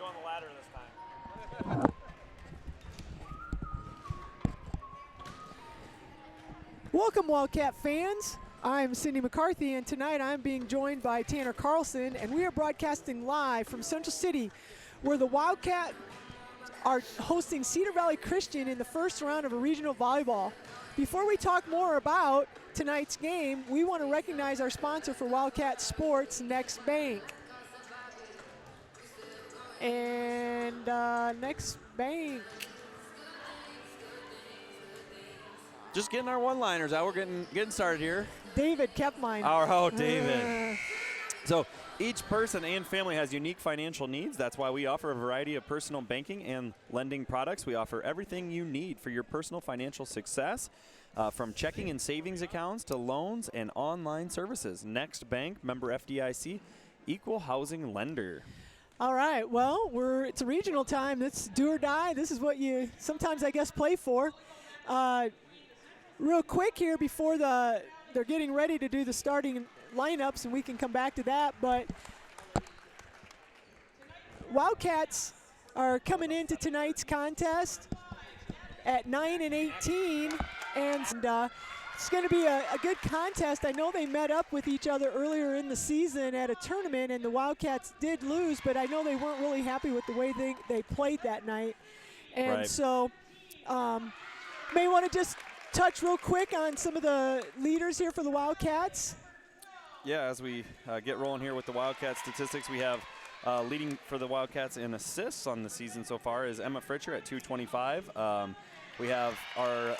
go on the ladder this time. Welcome, Wildcat fans. I'm Cindy McCarthy, and tonight I'm being joined by Tanner Carlson, and we are broadcasting live from Central City, where the Wildcat are hosting Cedar Valley Christian in the first round of a regional volleyball. Before we talk more about tonight's game, we want to recognize our sponsor for Wildcat Sports, Next Bank. And Next Bank. Just getting our one-liners out. We're getting started here. David kept mine. Oh, David. So each person and family has unique financial needs. That's why we offer a variety of personal banking and lending products. We offer everything you need for your personal financial success, from checking and savings accounts to loans and online services. Next Bank, member FDIC, equal housing lender. All right, well, it's a regional time. It's do or die. This is what you sometimes, I guess, play for. Real quick here before they're getting ready to do the starting lineups, and we can come back to that, but Wildcats are coming into tonight's contest at 9-18, and it's going to be a good contest. I know they met up with each other earlier in the season at a tournament, and the Wildcats did lose, but I know they weren't really happy with the way they played that night. And right. So may want to just touch real quick on some of the leaders here for the Wildcats. Yeah, as we get rolling here with the Wildcat statistics, we have leading for the Wildcats in assists on the season so far is Emma Fritcher at 225. We have our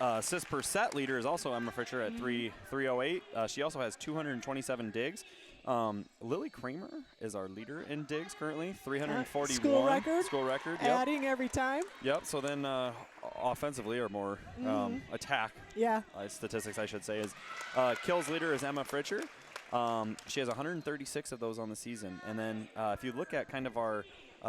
assist per set leader is also Emma Fritcher at 308. She also has 227 digs. Lily Kramer is our leader in digs currently, 341. School record. Yep. Adding every time. Yep. So then offensively, or more attack statistics, I should say, is kills leader is Emma Fritcher. She has 136 of those on the season. And then if you look at kind of our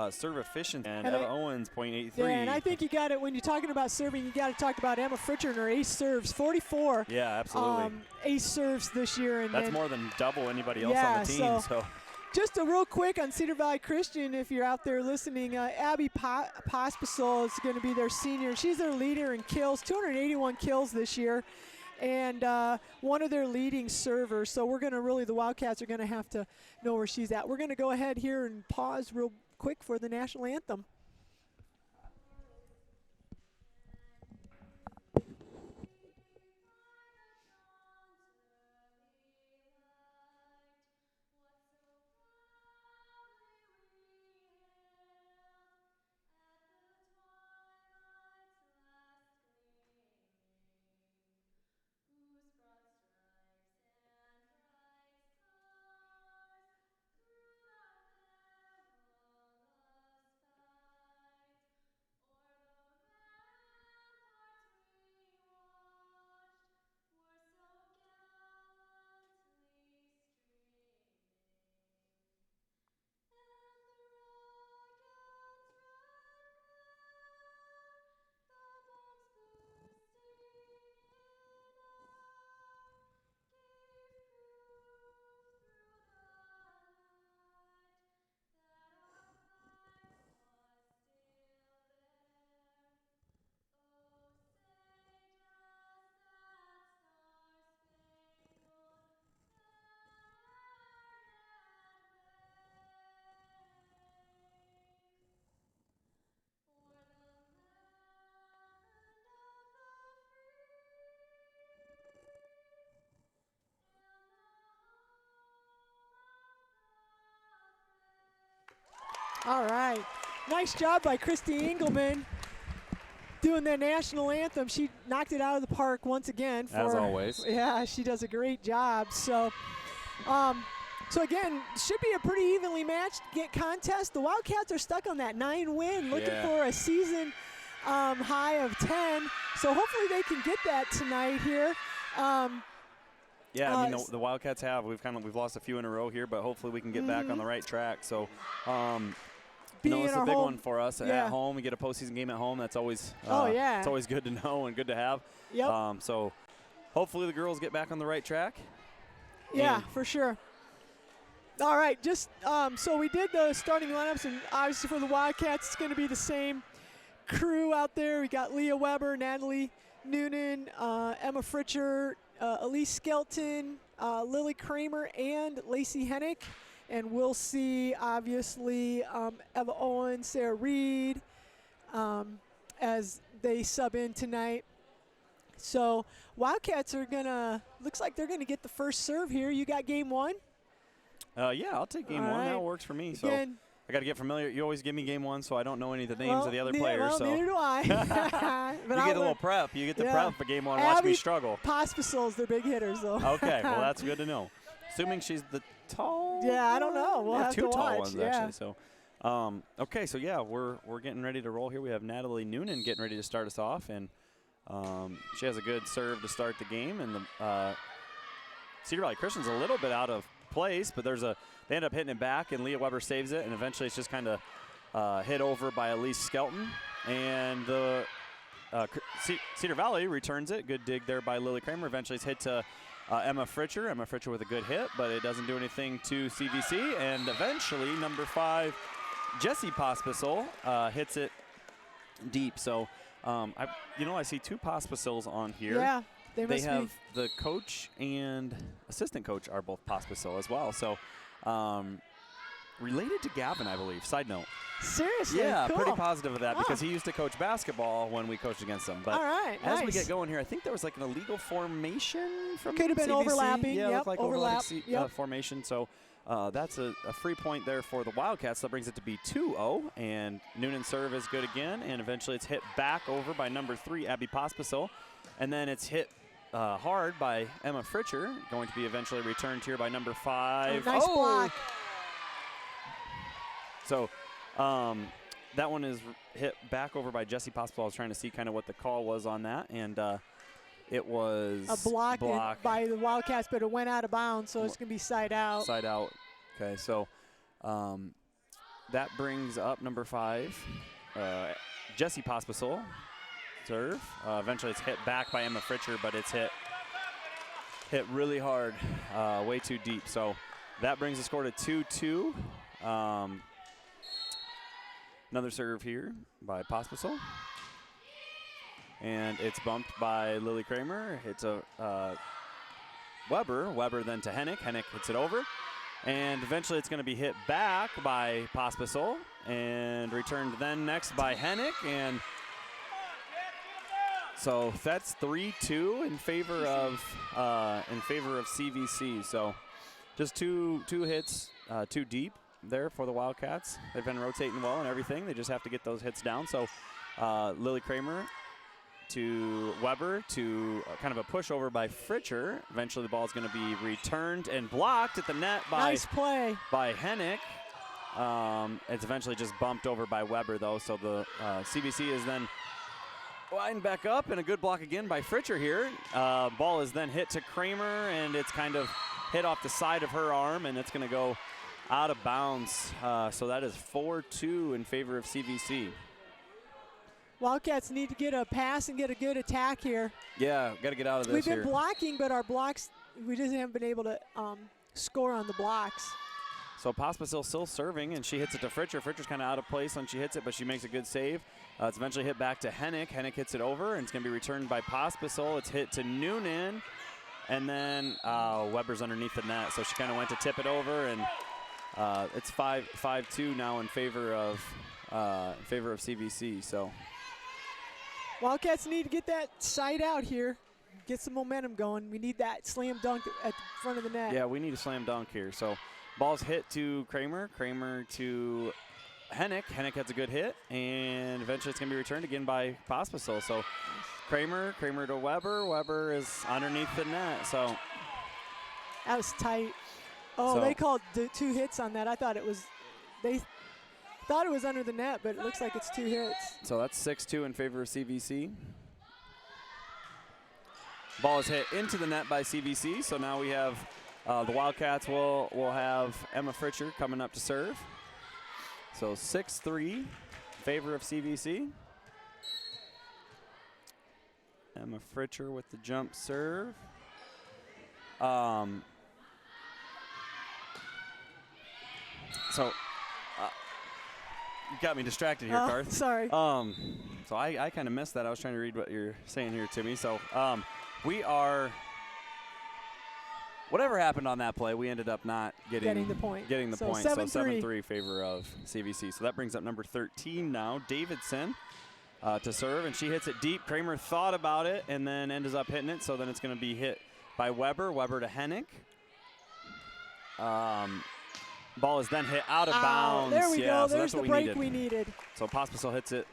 serve efficiency, and Eva Owens, .83. Yeah, and I think you got it when you're talking about serving. You got to talk about Emma Fritcher and her ace serves, 44. Yeah, absolutely. Ace serves this year, and that's more than double anybody else on the team. So just a real quick on Cedar Valley Christian, if you're out there listening, Abby Pospisil is going to be their senior. She's their leader in kills, 281 kills this year, and one of their leading servers. So we're going to the Wildcats are going to have to know where she's at. We're going to go ahead here and pause real quick for the national anthem. All right. Nice job by Christy Engelman doing the national anthem. She knocked it out of the park once again. As always. Yeah, she does a great job. So, again, should be a pretty evenly matched contest. The Wildcats are stuck on that 9 win, looking for a season high of 10. So hopefully they can get that tonight here. Yeah, I mean, the Wildcats we've lost a few in a row here, but hopefully we can get back on the right track. So, it's a big one for us at home. We get a postseason game at home. That's always it's always good to know and good to have. Yep. So hopefully the girls get back on the right track. Yeah, for sure. All right, just so we did the starting lineups, and obviously for the Wildcats, it's going to be the same crew out there. We got Leah Weber, Natalie Noonan, Emma Fritcher, Elise Skelton, Lily Kramer, and Lacey Hennick. And we'll see, obviously, Eva Owen, Sarah Reed, as they sub in tonight. So Wildcats are gonna, looks like they're gonna get the first serve here. You got game one? Yeah, I'll take game one. That works for me. So Again, I got to get familiar. You always give me game one, so I don't know any of the names of the other players. Well, so neither do I. But you get a little prep. You get the prep for game one. Watch me struggle. Pospisil's their big hitters, though. Okay, well that's good to know. Assuming she's the tall. Yeah, I don't know. We'll have two to tall watch. ones actually. So, okay, so yeah, we're getting ready to roll here. We have Natalie Noonan getting ready to start us off, and she has a good serve to start the game. And the Cedar Valley Christian's a little bit out of place, but they end up hitting it back, and Leah Weber saves it, and eventually it's just kind of hit over by Elise Skelton, and the Cedar Valley returns it. Good dig there by Lily Kramer. Eventually it's hit to Emma Fritcher. Emma Fritcher with a good hit, but it doesn't do anything to CVC, and eventually number 5, Jessie Pospisil, hits it deep. So, I see 2 Pospisils on here. Yeah, they have the coach and assistant coach are both Pospisil as well. So, related to Gavin, I believe. Side note. Seriously? Yeah, cool. pretty positive of that because he used to coach basketball when we coached against him. But all right, as we get going here, I think there was like an illegal formation from could have been CVC. overlapping. Yeah, yep, like overlap. formation. So that's a free point there for the Wildcats. That brings it to be 2-0, and Noonan's serve is good again, and eventually it's hit back over by number 3, Abby Pospisil, and then it's hit hard by Emma Fritcher, going to be eventually returned here by number 5. Nice block. So that one is hit back over by Jessie Pospisil. I was trying to see kind of what the call was on that, and it was a block by the Wildcats, but it went out of bounds, so it's going to be side out. Side out. Okay, so that brings up number 5, Jessie Pospisil. Serve. Eventually it's hit back by Emma Fritcher, but it's hit really hard, way too deep. So that brings the score to 2-2. Another serve here by Pospisil. And it's bumped by Lily Kramer. It's a Weber. Weber then to Hennick. Hennick hits it over. And eventually it's going to be hit back by Pospisil and returned then next by Hennick. And so that's 3-2 in favor of CVC. So just two hits too deep there for the Wildcats. They've been rotating well and everything. They just have to get those hits down. So Lily Kramer to Weber to kind of a pushover by Fritcher. Eventually the ball is going to be returned and blocked at the net by nice play by Hennick. It's eventually just bumped over by Weber though. So the CVC is then wind back up, and a good block again by Fritcher here. Ball is then hit to Kramer, and it's kind of hit off the side of her arm, and it's going to go out of bounds. So that is 4-2 in favor of CVC. Wildcats need to get a pass and get a good attack here. Yeah, got to get out of this. We've been blocking, but our blocks, we just haven't been able to score on the blocks. So Pospisil still serving, and she hits it to Fritcher. Fritcher's kind of out of place when she hits it, but she makes a good save. It's eventually hit back to Hennick. Hennick hits it over, and it's going to be returned by Pospisil. It's hit to Noonan, and then Weber's underneath the net. So she kind of went to tip it over, and it's 5-2 now in favor of CVC. So Wildcats need to get that side out here, get some momentum going. We need that slam dunk at the front of the net. Yeah, we need a slam dunk here. So ball's hit to Kramer. Kramer to Hennick. Hennick has a good hit, and eventually it's going to be returned again by Pospisil. So Kramer to Weber. Weber is underneath the net. So that was tight. Oh, they called 2 hits on that. I thought it was, they thought it was under the net, but it looks like it's 2 hits. So that's 6-2 in favor of CVC. Ball is hit into the net by CVC. So now we have the Wildcats will have Emma Fritcher coming up to serve. So 6-3 in favor of CVC. Emma Fritcher with the jump serve. So you got me distracted here, Garth. Sorry. So I kind of missed that. I was trying to read what you're saying here to me. So we are. Whatever happened on that play, we ended up not getting the point. So 7-3 favor of CVC. So that brings up number 13 now, Davidson, to serve, and she hits it deep. Kramer thought about it and then ends up hitting it. So then it's going to be hit by Weber. Weber to Hennick. Ball is then hit out of bounds. There we go. So There's the break we needed. So Pospisil hits it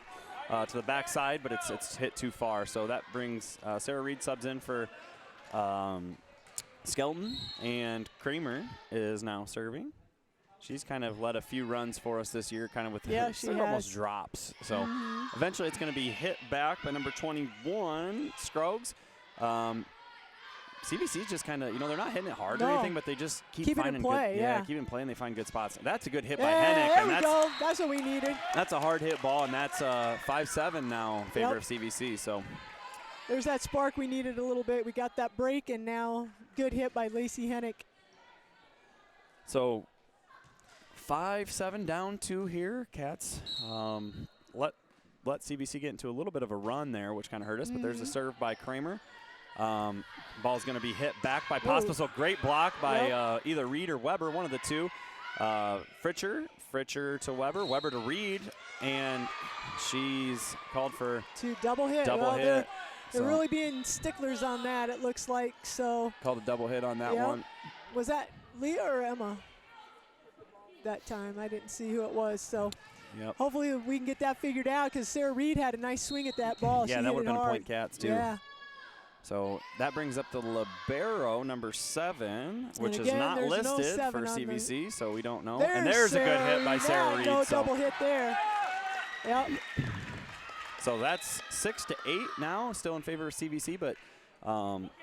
to the backside, but it's hit too far. So that brings Sarah Reed subs in for Skelton, and Kramer is now serving. She's kind of led a few runs for us this year, kind of with almost drops. So eventually it's going to be hit back by number 21, Scruggs. CVC's just kind of, they're not hitting it hard or anything, but they just keep finding play, good, keep it in play, and they find good spots. That's a good hit by Hennick. There we go. That's what we needed. That's a hard hit ball, and that's 5-7 now in favor of CVC. So there's that spark we needed a little bit. We got that break, and now good hit by Lacey Hennick. So 5-7 down 2 here, Cats. Let CVC get into a little bit of a run there, which kind of hurt us, but there's a serve by Kramer. Ball's going to be hit back by Pospisil. Great block by either Reed or Weber, one of the two. Fritcher to Weber, Weber to Reed, and she's called for double hit. Hit. They're really being sticklers on that, it looks like. So called a double hit on that one. Was that Leah or Emma that time? I didn't see who it was. So hopefully we can get that figured out, because Sarah Reed had a nice swing at that ball. Yeah, that would have been a point, Cats, too. Yeah. So that brings up the libero, number 7, which is not listed for CVC, so we don't know. And there's a good hit by Sarah Reed. Double hit there. Yep. So that's 6-8 now, still in favor of CVC, but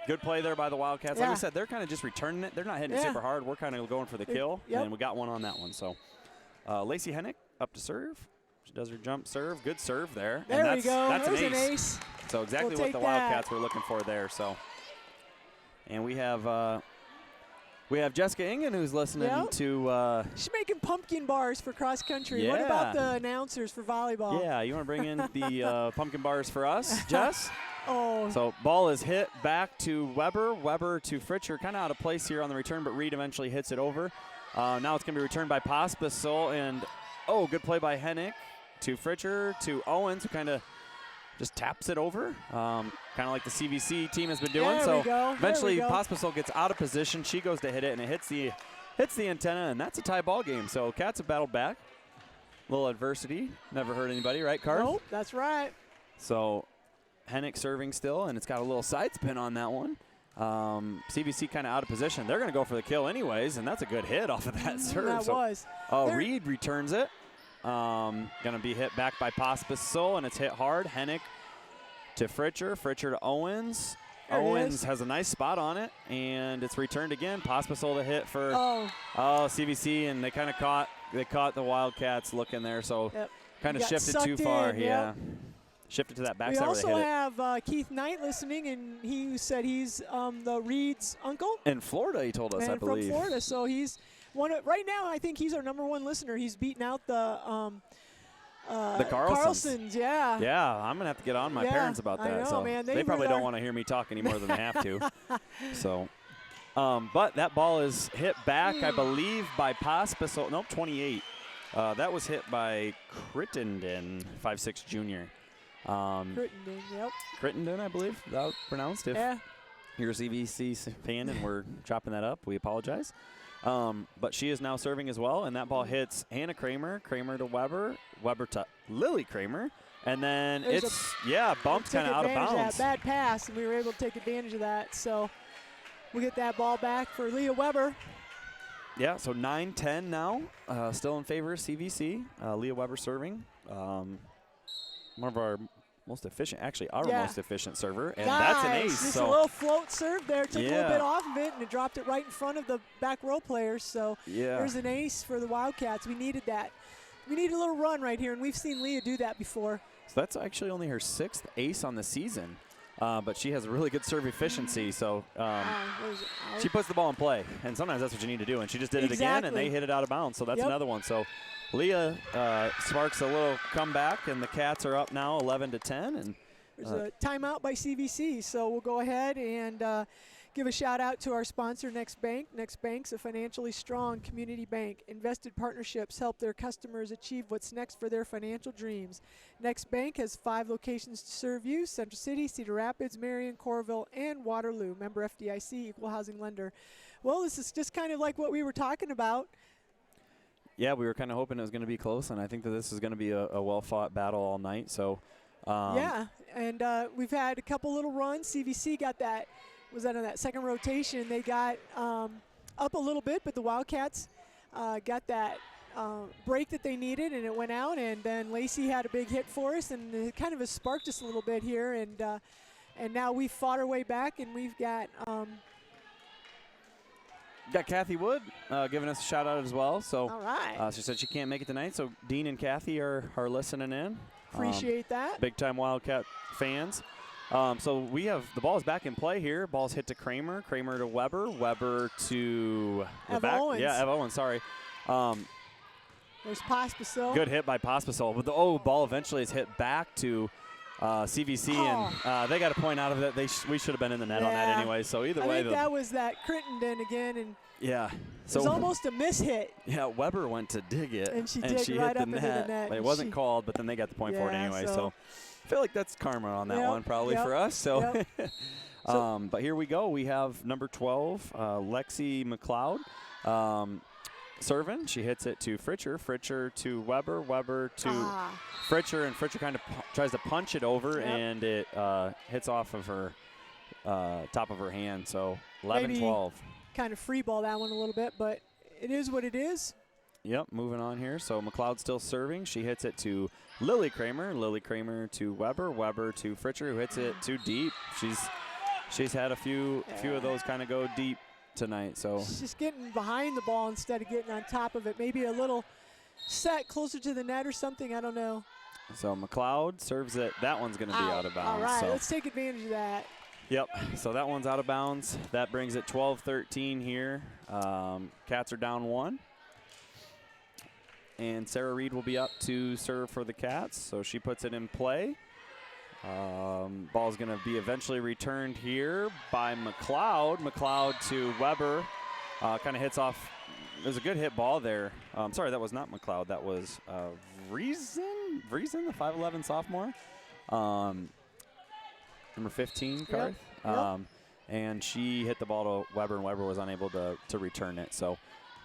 good play there by the Wildcats. Like we said, they're kind of just returning it. They're not hitting it super hard. We're kind of going for the kill, and we got one on that one. So Lacey Hennick up to serve. She does her jump serve. Good serve there. There we go. That's There's an ace. So exactly what the Wildcats were looking for there. So, and we have Jessica Ingen, who's listening to. She's making pumpkin bars for cross country. Yeah. What about the announcers for volleyball? Yeah, you want to bring in the pumpkin bars for us, Jess? Oh. So ball is hit back to Weber. Weber to Fritcher, kind of out of place here on the return, but Reed eventually hits it over. Now it's going to be returned by Pospisil, and good play by Hennick to Fritcher to Owens, who kind of just taps it over, kind of like the CVC team has been doing. Eventually Pospisil gets out of position. She goes to hit it, and it hits the antenna, and that's a tie ball game. So Cats have battled back. A little adversity. Never hurt anybody, right, Carth? Nope, that's right. So Hennick serving still, and it's got a little side spin on that one. CVC kind of out of position. They're going to go for the kill anyways, and that's a good hit off of that serve. Reed returns it. Going to be hit back by Pospisil, and it's hit hard. Hennick to Fritcher. Fritcher to Owens. Owens has a nice spot on it, and it's returned again. Pospisil to hit for CVC, and they kind of caught the Wildcats looking there, so kind of shifted too far. Shifted to that backside. We also have Keith Knight listening, and he said he's the Reed's uncle. In Florida, he told us, I believe. From Florida, so he's right now, I think he's our #1 listener. He's beaten out the Carlsons. Yeah, I'm going to have to get on my parents about that. I know, man. They probably don't want to hear me talk any more than they have to. So, but that ball is hit back, I believe, by Pospisil. Nope, 28. That was hit by Crittenden, 5'6" junior. Crittenden, yep. Crittenden, I believe, that was pronounced. If you're a CVC fan and we're chopping that up, we apologize. But she is now serving as well, and that ball hits Hannah Kramer, Kramer to Weber, Weber to Lily Kramer, and then bumped kind of out of bounds. That bad pass, and we were able to take advantage of that. So we'll get that ball back for Leah Weber. Yeah, so 9-10 now, still in favor of CVC. Leah Weber serving. One of our most efficient, actually our most efficient server, and that's an ace. Just a little float serve there, took a little bit off of it, and it dropped it right in front of the back row players. So there's an ace for the Wildcats. We needed that. We need a little run right here, and we've seen Leah do that before. So that's actually only her 6th ace on the season. but she has a really good serve efficiency. So Out. she puts the ball in play, and sometimes that's what you need to do. And she just did it again, and they hit it out of bounds. So that's another one. So Leah sparks a little comeback, and the Cats are up now 11-10. And there's a timeout by CVC, so we'll go ahead and give a shout out to our sponsor, Next Bank. Next Bank's a financially strong community bank. Invested partnerships help their customers achieve what's next for their financial dreams. Next Bank has 5 locations to serve you: Central City, Cedar Rapids, Marion, Coralville, and Waterloo. Member FDIC, equal housing lender. Well, this is just kind of like what we were talking about. Yeah, we were kind of hoping it was going to be close, and I think that this is going to be a well-fought battle all night. So, yeah, and we've had a couple little runs. CVC got that, was that on that second rotation. They got up a little bit, but the Wildcats got that break that they needed, and it went out. And then Lacey had a big hit for us, and it kind of has sparked us a little bit here. And now we've fought our way back, and we've got got Kathy Wood giving us a shout out as well. So all right. She said she can't make it tonight, so Dean and Kathy are listening in. Appreciate that. Big time Wildcat fans. So we have the ball is back in play here. Ball's hit to Kramer. Kramer to Weber. Weber to the Eva back. Owens. Yeah, Eva Owens. Sorry. There's Pospisil. Good hit by Pospisil. But the ball eventually is hit back to CVC, and they got a point out of it. We should have been in the net on that anyway. So either way, I think that was that Crittenden again, and yeah, so it was almost a miss hit. Yeah, Weber went to dig it, and she hit right the up into the net. It wasn't called, but then they got the point for it anyway. So I feel like that's karma on that one, probably for us. So, but here we go. We have number 12, Lexi McLeod. Serving, she hits it to Fritcher. Fritcher to Weber. Weber to Fritcher, and Fritcher kind of tries to punch it over, and it hits off of her top of her hand. So 11-12. Kind of free ball that one a little bit, but it is what it is. Yep, moving on here. So McLeod still serving. She hits it to Lily Kramer. Lily Kramer to Weber. Weber to Fritcher, who hits it too deep. She's had a few of those kind of go deep tonight. So she's just getting behind the ball instead of getting on top of it. Maybe a little set closer to the net or something. I don't know. So McLeod serves it. That one's going to be out of bounds. All right, so let's take advantage of that. Yep, so that one's out of bounds. That brings it 12-13 here. Cats are down 1. And Sarah Reed will be up to serve for the Cats, so she puts it in play. Ball's going to be eventually returned here by McLeod. McLeod to Weber. Kind of hits off. There's a good hit ball there. Sorry, that was not McLeod. That was Vriesen, the 5'11 sophomore. Number 15, Karth. Yep. And she hit the ball to Weber, and Weber was unable to return it. So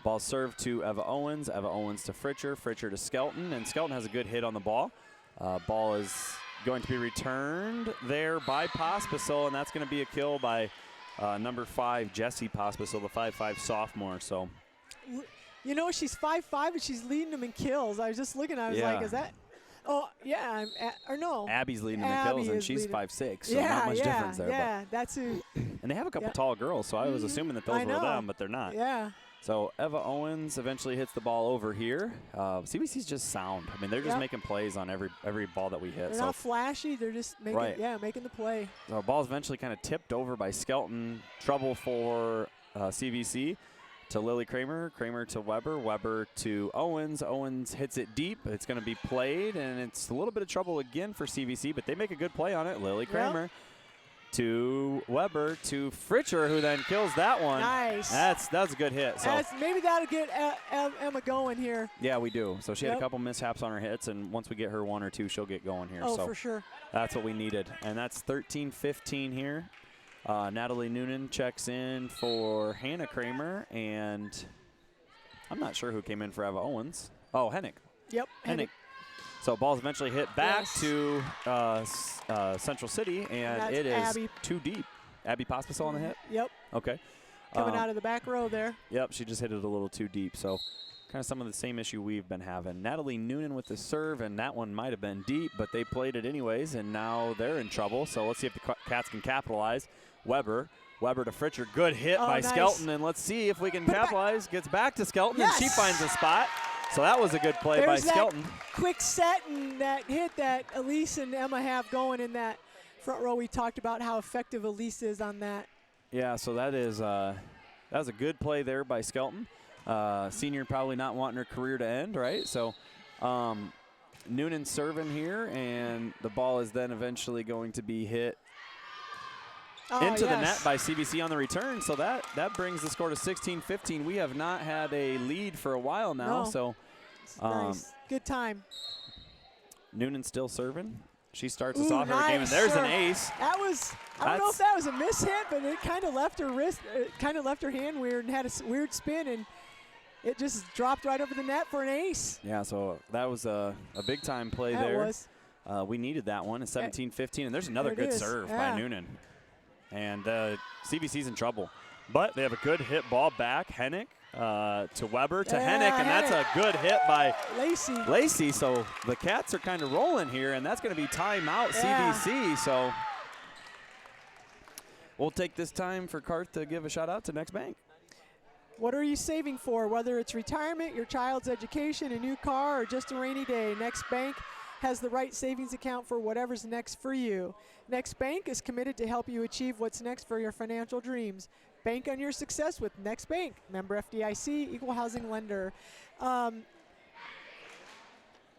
ball served to Eva Owens. Eva Owens to Fritcher. Fritcher to Skelton, and Skelton has a good hit on the ball. Ball is going to be returned there by Pospisil, and that's going to be a kill by number 5, Jessie Pospisil, the 5'5 sophomore. So, you know, she's 5'5", and she's leading them in kills. I was just looking, I was like, is that? Oh, yeah, or no. Abby's leading them in kills, and she's 5'6", so not much difference there. Yeah, that's who. And they have a couple tall girls, so I was assuming that those were them, but they're not. Yeah. So Eva Owens eventually hits the ball over here. CBC's just sound. I mean, they're just making plays on every ball that we hit. They're not flashy. They're just making, making the play. So ball's eventually kind of tipped over by Skelton. Trouble for CVC. To Lily Kramer. Kramer to Weber. Weber to Owens. Owens hits it deep. It's going to be played, and it's a little bit of trouble again for CVC, but they make a good play on it. Lily Kramer to Weber to Fritcher, who then kills that one. Nice. That's a good hit. So maybe that'll get Emma going here. Yeah, we do. So she had a couple mishaps on her hits, and once we get her 1 or 2, she'll get going here. Oh, so for sure. That's what we needed, and that's 13-15 here. Natalie Noonan checks in for Hannah Kramer, and I'm not sure who came in for Eva Owens. Oh, Hennick. Yep, Hennick. So ball's eventually hit back to Central City, and it is Abby. Too deep. Abby Pospisil on the hit? Yep. Okay. Coming out of the back row there. Yep, she just hit it a little too deep. So kind of some of the same issue we've been having. Natalie Noonan with the serve, and that one might have been deep, but they played it anyways, and now they're in trouble. So let's see if the Cats can capitalize. Weber to Fritcher. Good hit by Skelton, and let's see if we can capitalize. Gets back to Skelton, and she finds a spot. So that was a good play by Skelton. Quick set and that hit that Elise and Emma have going in that front row, we talked about how effective Elise is on that. Yeah, so that was a good play there by Skelton. Senior probably not wanting her career to end, right? So Noonan serving here, and the ball is then eventually going to be hit into the net by CBC on the return. So that brings the score to 16-15. We have not had a lead for a while now. No. So nice. Good time. Noonan still serving. She starts us Ooh, off every game, and there's an ace. That was, I don't know if that was a mishit, but it kind of left her wrist, it kind of left her hand weird and had a weird spin, and it just dropped right over the net for an ace. Yeah, so that was a big-time play that there. Was. We needed that one at 17-15, and there's another good serve by Noonan. And CBC's in trouble. But they have a good hit ball back. Hennick to Weber to Hennick, and that's a good hit by Lacey. So the Cats are kind of rolling here, and that's going to be timeout CBC. So we'll take this time for Carth to give a shout out to Next Bank. What are you saving for? Whether it's retirement, your child's education, a new car, or just a rainy day, Next Bank has the right savings account for whatever's next for you. Next Bank is committed to help you achieve what's next for your financial dreams. Bank on your success with Next Bank. Member FDIC, equal housing lender.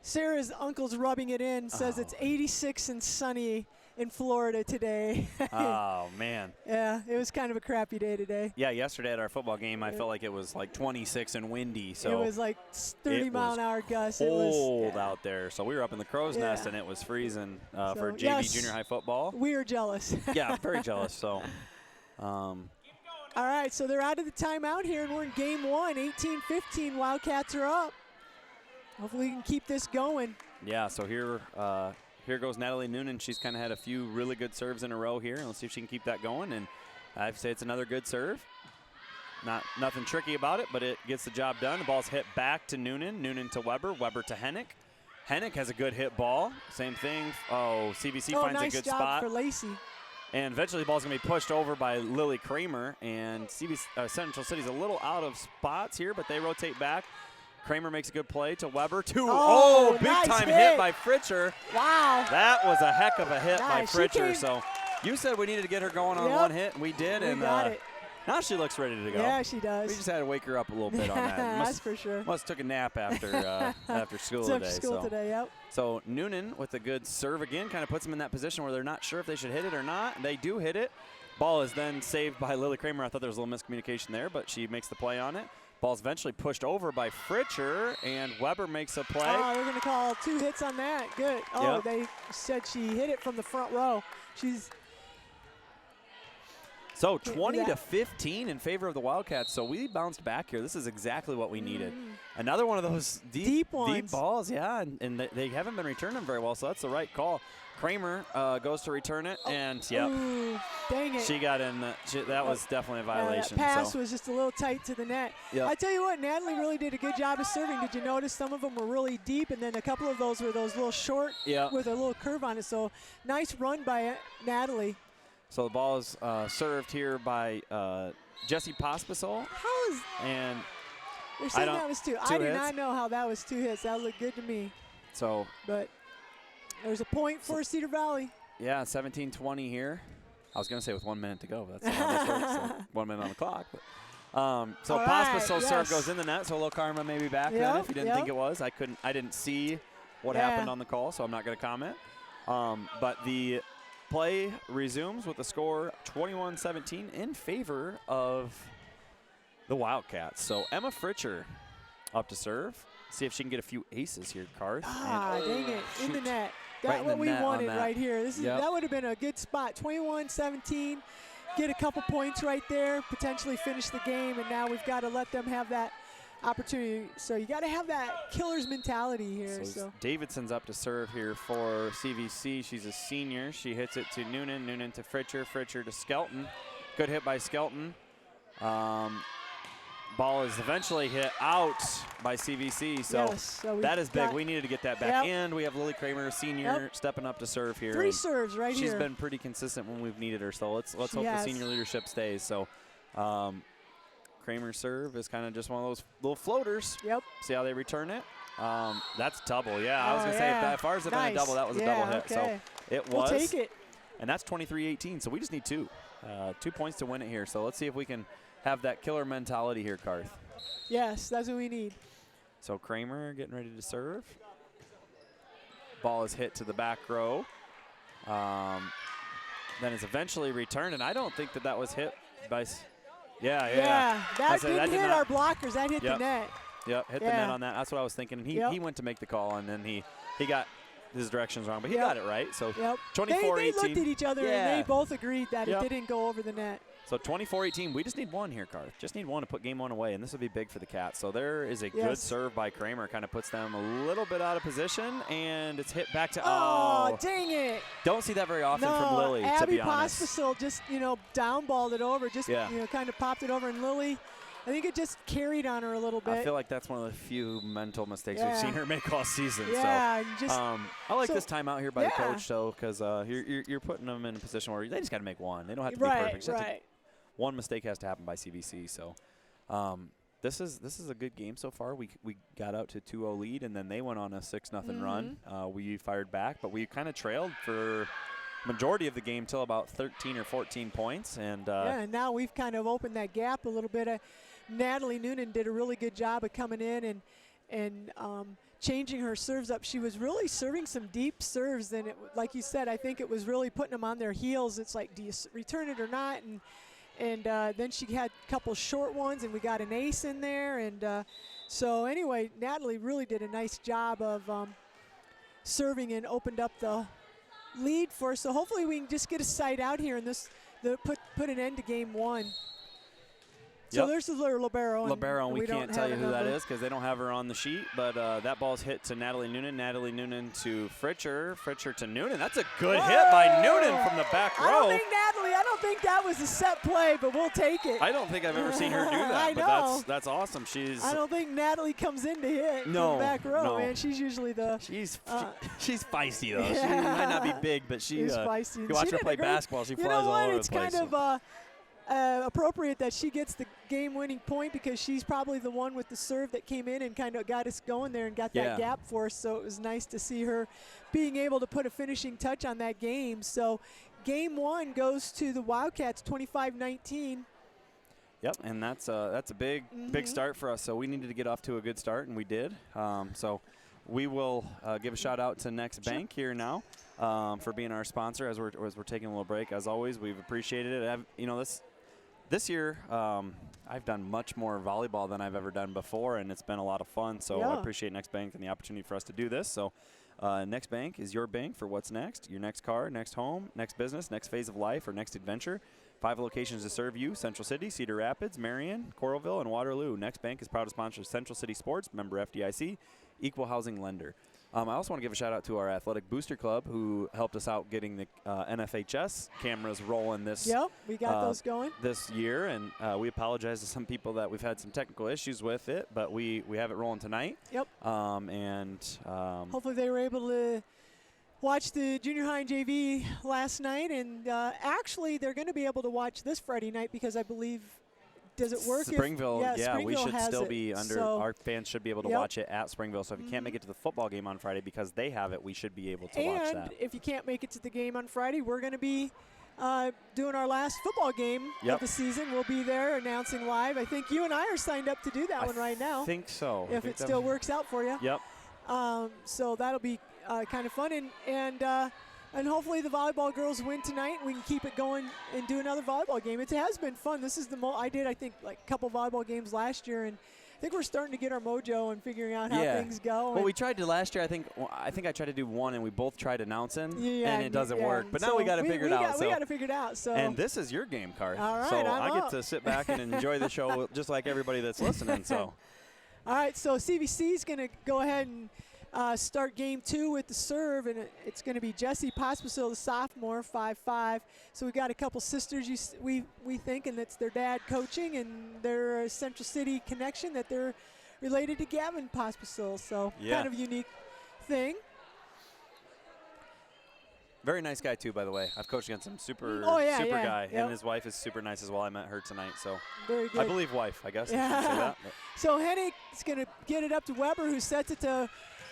Sarah's uncle's rubbing it in, says it's 86 and sunny in Florida today. Oh, man. Yeah, it was kind of a crappy day today. Yeah, yesterday at our football game, I felt like it was like 26 and windy. So it was like 30-mile-an-hour gusts. It was cold out there. So we were up in the crow's nest, and it was freezing for JV junior high football. We are jealous. Yeah, very jealous. So, all right, so they're out of the timeout here, and we're in game one, 18-15. Wildcats are up. Hopefully we can keep this going. Yeah, so here goes Natalie Noonan. She's kind of had a few really good serves in a row here. Let's see if she can keep that going. And I'd say it's another good serve. Nothing tricky about it, but it gets the job done. The ball's hit back to Noonan. Noonan to Weber. Weber to Hennick. Hennick has a good hit ball. Same thing. Oh, CBC finds nice a good job spot. for Lacey. And eventually the ball's going to be pushed over by Lily Kramer. And Central City's a little out of spots here, but they rotate back. Kramer makes a good play to Weber. Big nice time hit by Fritcher. Wow. That was a heck of a hit by Fritcher. So you said we needed to get her going on one hit, and we did. We got it. Now she looks ready to go. Yeah, she does. We just had to wake her up a little bit on that. That's for sure. Must took a nap after school today. Yep. So Noonan with a good serve again kind of puts them in that position where they're not sure if they should hit it or not. They do hit it. Ball is then saved by Lily Kramer. I thought there was a little miscommunication there, but she makes the play on it. Ball's eventually pushed over by Fritcher, and Weber makes a play. Oh, they're going to call 2 hits on that. Good. Oh, They said she hit it from the front row. So 20-15 in favor of the Wildcats. So we bounced back here. This is exactly what we needed. Another one of those deep balls, and they haven't been returning them very well, so that's the right call. Kramer goes to return it, and Ooh, dang it. She got in. That was definitely a violation. That pass was just a little tight to the net. Yep. I tell you what, Natalie really did a good job of serving. Did you notice some of them were really deep, and then a couple of those were those little short with a little curve on it. So nice run by Natalie. So the ball is served here by Jesse Pospisil. And they're saying that was 2. I do not know how that was 2 hits. That looked good to me. But there's a point for Cedar Valley. Yeah, 17-20 here. I was going to say with 1 minute to go, but that's not how this works. So 1 minute on the clock. But, Pospisil's serve goes in the net, so a little karma maybe back then if you didn't think it was. I didn't see what happened on the call, so I'm not going to comment. But the play resumes with the score 21-17 in favor of the Wildcats. So Emma Fritcher up to serve. See if she can get a few aces here, Carth. Dang it. In the net. That's what we wanted right here. That would have been a good spot. 21-17. Get a couple points right there. Potentially finish the game. And now we've got to let them have that opportunity. So you got to have that killer's mentality here. So Davidson's up to serve here for CVC. She's a senior. She hits it to Noonan. Noonan to Fritcher. Fritcher to Skelton. Good hit by Skelton. Ball is eventually hit out by CVC, so that is big. We needed to get that back. And we have Lily Kramer, senior, stepping up to serve here. 3 serves here. She's been pretty consistent when we've needed her, so let's hope the senior leadership stays. So Kramer's serve is kind of just one of those little floaters. Yep. See how they return it? That's double. Yeah, I was going to say, if ours had been a double, that was a double hit. So it was. We'll take it. And that's 23-18, so we just need 2. 2 points to win it here. So let's see if we can have that killer mentality here, Karth. Yes, that's what we need. So Kramer getting ready to serve. Ball is hit to the back row. Then it's eventually returned, and I don't think that was hit by Yeah, that didn't hit our blockers. That hit the net. Yep, hit the net on that. That's what I was thinking. And he went to make the call, and then he got his directions wrong, but he got it right. So 24-18. They looked at each other, and they both agreed that it didn't go over the net. So 24-18, we just need 1 here, Karth. Just need 1 to put game 1 away, and this would be big for the Cats. So there is a good serve by Kramer. Kind of puts them a little bit out of position, and it's hit back to oh, dang it. Don't see that very often from Lily, to be honest. Abby Pospisil just, down-balled it over, just, kind of popped it over, and Lily, I think it just carried on her a little bit. I feel like that's one of the few mental mistakes we've seen her make all season. Yeah, so I like this timeout here by the coach, though, because you're putting them in a position where they just got to make 1. They don't have to be perfect. Right. One mistake has to happen by CVC. So this is a good game so far. We got out to 2-0 lead, and then they went on a 6-0 run. We fired back, but we kind of trailed for majority of the game till about 13 or 14 points. And and now we've kind of opened that gap a little bit. Natalie Noonan did a really good job of coming in and changing her serves up. She was really serving some deep serves, and like you said, I think it was really putting them on their heels. It's like, do you return it or not? And then she had a couple short ones, and we got an ace in there. And so anyway, Natalie really did a nice job of serving and opened up the lead for us. So hopefully we can just get a side out here and put an end to game 1. So there's the libero. Libero, and we can't tell you who that is because they don't have her on the sheet. But that ball's hit to Natalie Noonan. Natalie Noonan to Fritcher. Fritcher to Noonan. That's a good hit by Noonan from the back row. I don't think that was a set play, but we'll take it. I don't think I've ever seen her do that. I know. But that's awesome. I don't think Natalie comes in to hit from the back row, man. She's usually the. She's feisty though. She might not be big, but she's feisty. You watch her play basketball. She flies all over the place. It's kind of appropriate that she gets the game-winning point because she's probably the one with the serve that came in and kind of got us going there and got that gap for us. So it was nice to see her being able to put a finishing touch on that game. So game 1 goes to the Wildcats, 25-19. Yep, and that's a big start for us. So we needed to get off to a good start, and we did. So we will give a shout out to Next Bank here now for being our sponsor as we're taking a little break. As always, we've appreciated it. This year, I've done much more volleyball than I've ever done before, and it's been a lot of fun. So I appreciate Next Bank and the opportunity for us to do this. So Next Bank is your bank for what's next. Your next car, next home, next business, next phase of life, or next adventure. 5 locations to serve you: Central City, Cedar Rapids, Marion, Coralville, and Waterloo. Next Bank is proud to sponsor Central City Sports, member FDIC, equal housing lender. I also want to give a shout out to our Athletic Booster Club who helped us out getting the NFHS cameras rolling this. Yep, we got those going this year, and we apologize to some people that we've had some technical issues with it, but we have it rolling tonight. Yep. Hopefully they were able to watch the junior high and JV last night, and actually they're going to be able to watch this Friday night because I believe. Does it work? Springville, Springville we should still be under. So our fans should be able to watch it at Springville. So if you can't make it to the football game on Friday because they have it, we should be able to watch that. And if you can't make it to the game on Friday, we're going to be doing our last football game of the season. We'll be there announcing live. I think you and I are signed up to do that one right now. I think so. If it still works out for you. Yep. So that'll be kind of fun, and hopefully the volleyball girls win tonight. We can keep it going and do another volleyball game. It has been fun. This is I did, I think, like a couple volleyball games last year, and I think we're starting to get our mojo and figuring out how things go. Well, we tried to last year. I think I tried to do one, and we both tried announcing, and it doesn't work. But now we got to figure it out. We got to figure it out. So. And this is your game, Karth. All right, so I get to sit back and enjoy the show just like everybody that's listening. So. All right, so CVC is going to go ahead and start game 2 with the serve, and it's going to be Jessie Pospisil, the sophomore, 5'5". So we got a couple sisters, we think, and it's their dad coaching, and they're a Central City connection that they're related to Gavin Pospisil. So kind of a unique thing. Very nice guy too, by the way. I've coached against him. Super guy, and his wife is super nice as well. I met her tonight, so very good. I believe wife, I guess. Yeah. I should say that, so Hennick's going to get it up to Weber, who sets it to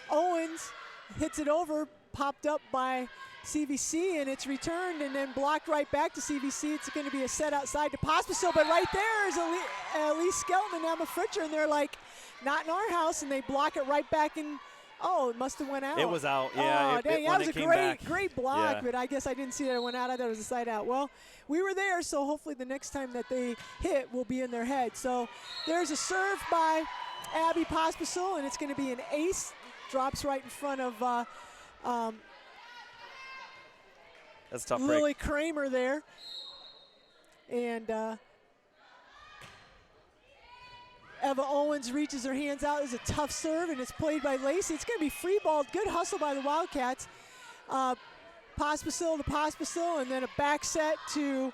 Owens, hits it over, popped up by CVC, and it's returned and then blocked right back to CVC. It's going to be a set outside to Pospisil, but right there is Elise Skelton and Emma Fritcher, and they're like, not in our house, and they block it right back in. Oh, it must have went out. It was out, yeah. Oh, dang, that was a great block, yeah. but I guess I didn't see that it went out. I thought it was a side out. Well, we were there, so hopefully the next time that they hit will be in their head. So there's a serve by Abby Pospisil, and it's going to be an ace. Drops right in front of that's a tough Lily break. Kramer there. And Eva Owens reaches her hands out. It's a tough serve, and it's played by Lacey. It's going to be free balled. Good hustle by the Wildcats. Pospisil to Pospisil, and then a back set to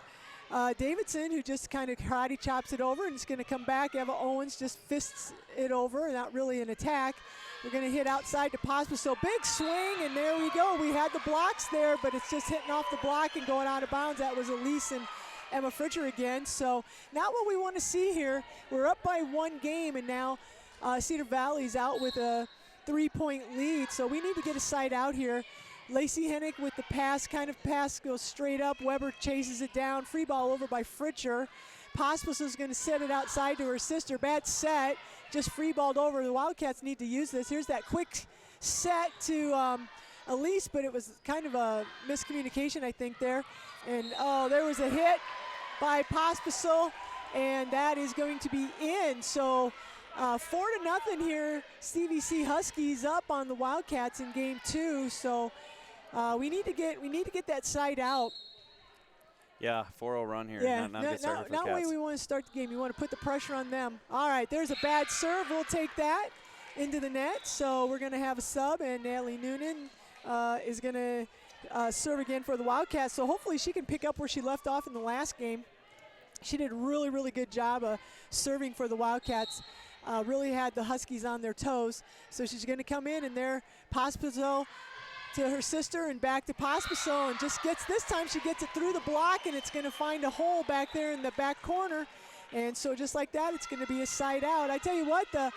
Davidson, who just kind of karate chops it over, and it's going to come back. Eva Owens just fists it over, not really an attack. We're going to hit outside to Pospisil. Big swing, and there we go. We had the blocks there, but it's just hitting off the block and going out of bounds. That was Elise and Emma Fritcher again. So not what we want to see here. We're up by 1 game, and now Cedar Valley's out with a 3-point lead. So we need to get a side out here. Lacey Hennick with the pass, goes straight up. Weber chases it down. Free ball over by Fritcher. Pospisil's going to set it outside to her sister. Bad set, just free balled over. The Wildcats need to use this. Here's that quick set to Elise, but it was kind of a miscommunication, I think, there. And, there was a hit by Pospisil, and that is going to be in. So 4-0 here. CVC Huskies up on the Wildcats in game 2. So we need to get that side out. Yeah, 4-0 run here. Yeah, not a good start for the not the way Cats. we want to start the game. You want to put the pressure on them. All right, there's a bad serve. We'll take that into the net. So we're going to have a sub, and Natalie Noonan is going to serve again for the Wildcats. So hopefully she can pick up where she left off in the last game. She did a really, really good job of serving for the Wildcats. Really had the Huskies on their toes. So she's going to come in, and there, Pospisil to her sister and back to Pospisil, and just this time she gets it through the block, and it's going to find a hole back there in the back corner. And so just like that, it's going to be a side out. I tell you what, the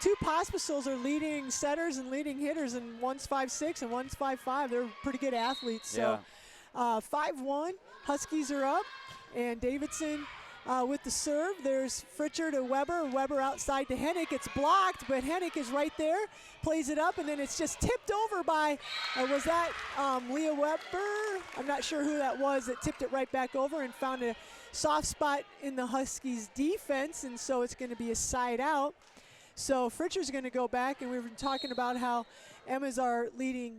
2 Pospisils are leading setters and leading hitters, and one's 5'6" and one's 5'5". They're pretty good athletes. So 5-1, Huskies are up, and Davidson with the serve. There's Fritcher to Weber. Weber outside to Hennick. It's blocked, but Hennick is right there. Plays it up, and then it's just tipped over by, was that Leah Weber? I'm not sure who that was that tipped it right back over and found a soft spot in the Huskies' defense, and so it's going to be a side out. So Fritcher's going to go back, and we were talking about how Emma's our leading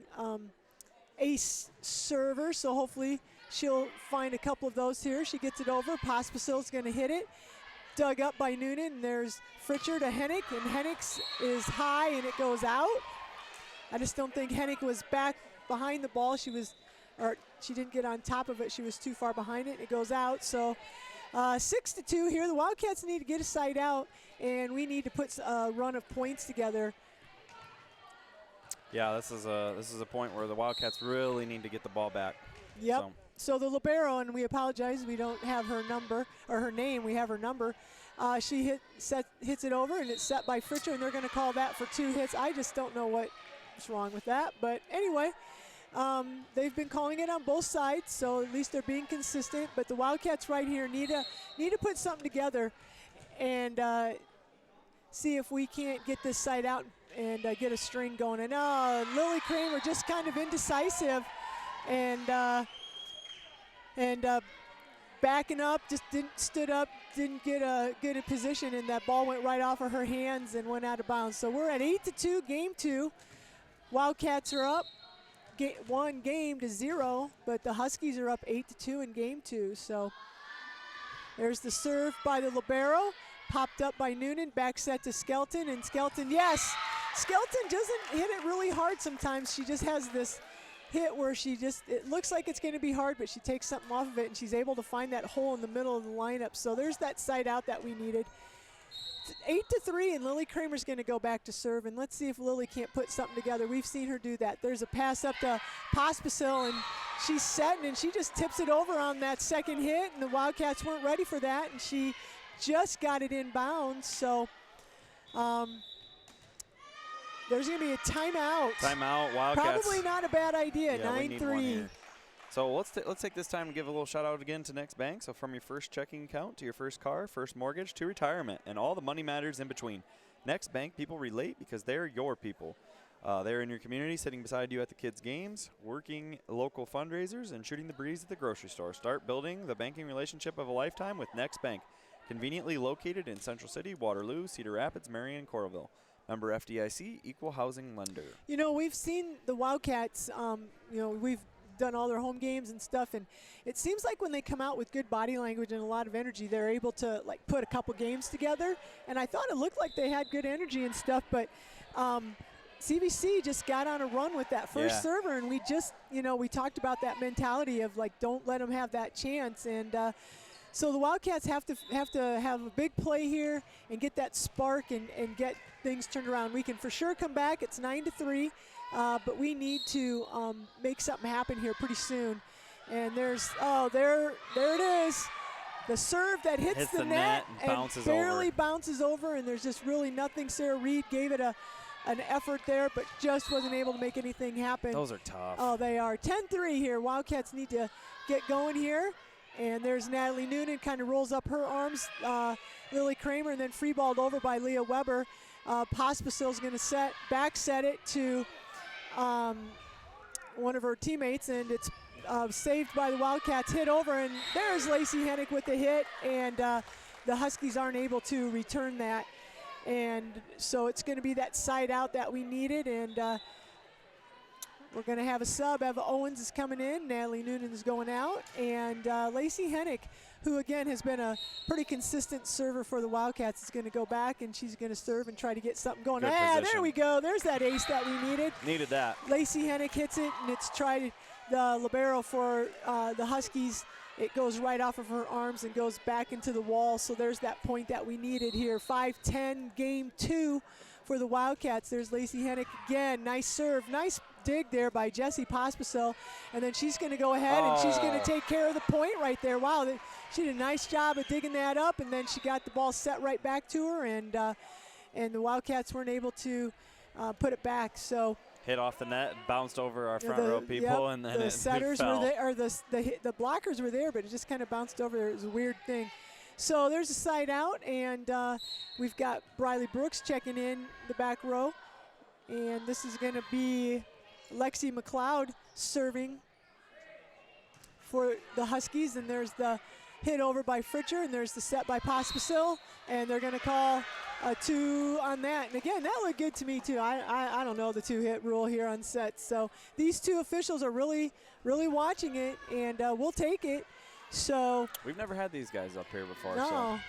ace server, so hopefully she'll find a couple of those here. She gets it over. Pospisil's going to hit it. Dug up by Noonan. And there's Fritcher to Hennick, and Hennick's is high, and it goes out. I just don't think Hennick was back behind the ball. She didn't get on top of it. She was too far behind it. It goes out. So 6-2 here. The Wildcats need to get a side out, and we need to put a run of points together. Yeah, this is a point where the Wildcats really need to get the ball back. Yep. So the libero, and we apologize, we don't have her number or her name. We have her number. She hits it over, and it's set by Fritcher, and they're going to call that for 2 hits. I just don't know what's wrong with that, but anyway, they've been calling it on both sides, so at least they're being consistent. But the Wildcats right here need to put something together and see if we can't get this side out and get a string going. And Lily Kramer just kind of indecisive and backing up, just stood up, didn't get a good position, and that ball went right off of her hands and went out of bounds. So we're at 8-2, game 2. Wildcats are up 1-0, but the Huskies are up 8-2 in game 2. So there's the serve by the libero, popped up by Noonan, back set to Skelton, and Skelton, yes, Skelton doesn't hit it really hard sometimes. She just has this hit where it looks like it's going to be hard, but she takes something off of it, and she's able to find that hole in the middle of the lineup. So there's that side out that we needed. It's 8-3, and Lily Kramer's going to go back to serve, and let's see if Lily can't put something together. We've seen her do that. There's a pass up to Pospisil, and she's setting, and she just tips it over on that second hit, and the Wildcats weren't ready for that, and she just got it in bounds. So there's going to be a timeout. Timeout, Wildcats. Probably not a bad idea. Yeah, 9-3. So let's take this time to give a little shout out again to Next Bank. So from your first checking account to your first car, first mortgage to retirement, and all the money matters in between. Next Bank people relate because they're your people. They're in your community, sitting beside you at the kids' games, working local fundraisers, and shooting the breeze at the grocery store. Start building the banking relationship of a lifetime with Next Bank. Conveniently located in Central City, Waterloo, Cedar Rapids, Marion, Coralville. Member FDIC, equal housing lender. You know, we've seen the Wildcats, we've done all their home games and stuff, and it seems like when they come out with good body language and a lot of energy, they're able to like put a couple games together, and I thought it looked like they had good energy and stuff, but CVC just got on a run with that first server, and we just, we talked about that mentality of like, don't let them have that chance, and so the Wildcats have to have a big play here and get that spark and get things turned around. We can for sure come back. It's 9-3. But we need to make something happen here pretty soon. And there it is. The serve that hits the net and barely bounces over, and there's just really nothing. Sarah Reed gave it an effort there, but just wasn't able to make anything happen. Those are tough. Oh, they are. 10-3 here. Wildcats need to get going here. And there's Natalie Noonan, kind of rolls up her arms. Lily Kramer, and then free balled over by Leah Weber. Pospisil's going to back set it to one of her teammates, and it's saved by the Wildcats, hit over, and there's Lacey Hennick with the hit, and the Huskies aren't able to return that, and so it's going to be that side out that we needed, and we're going to have a sub. Eva Owens is coming in, Natalie Noonan is going out, and Lacey Hennick, who again has been a pretty consistent server for the Wildcats, is going to go back, and she's going to serve and try to get something going. There we go. There's that ace that we needed. Needed that. Lacey Hennick hits it, and it's tried the libero for the Huskies. It goes right off of her arms and goes back into the wall, so there's that point that we needed here. 5-10, game 2 for the Wildcats. There's Lacey Hennick again. Nice serve. Nice dig there by Jessie Pospisil, and then she's going to go ahead and she's going to take care of the point right there. Wow, she did a nice job of digging that up, and then she got the ball set right back to her, and the Wildcats weren't able to put it back. So hit off the net, bounced over our front row people, and then the setters were there, or the blockers were there, but it just kind of bounced over there. It was a weird thing. So there's a side out, and we've got Briley Brooks checking in the back row, and this is going to be Lexi McLeod serving for the Huskies, and there's the hit over by Fritcher, and there's the set by Pospisil, and they're going to call a 2 on that. And again, that looked good to me too. I don't know the 2-hit rule here on sets. So these two officials are really, really watching it, and we'll take it. So we've never had these guys up here before. No. So.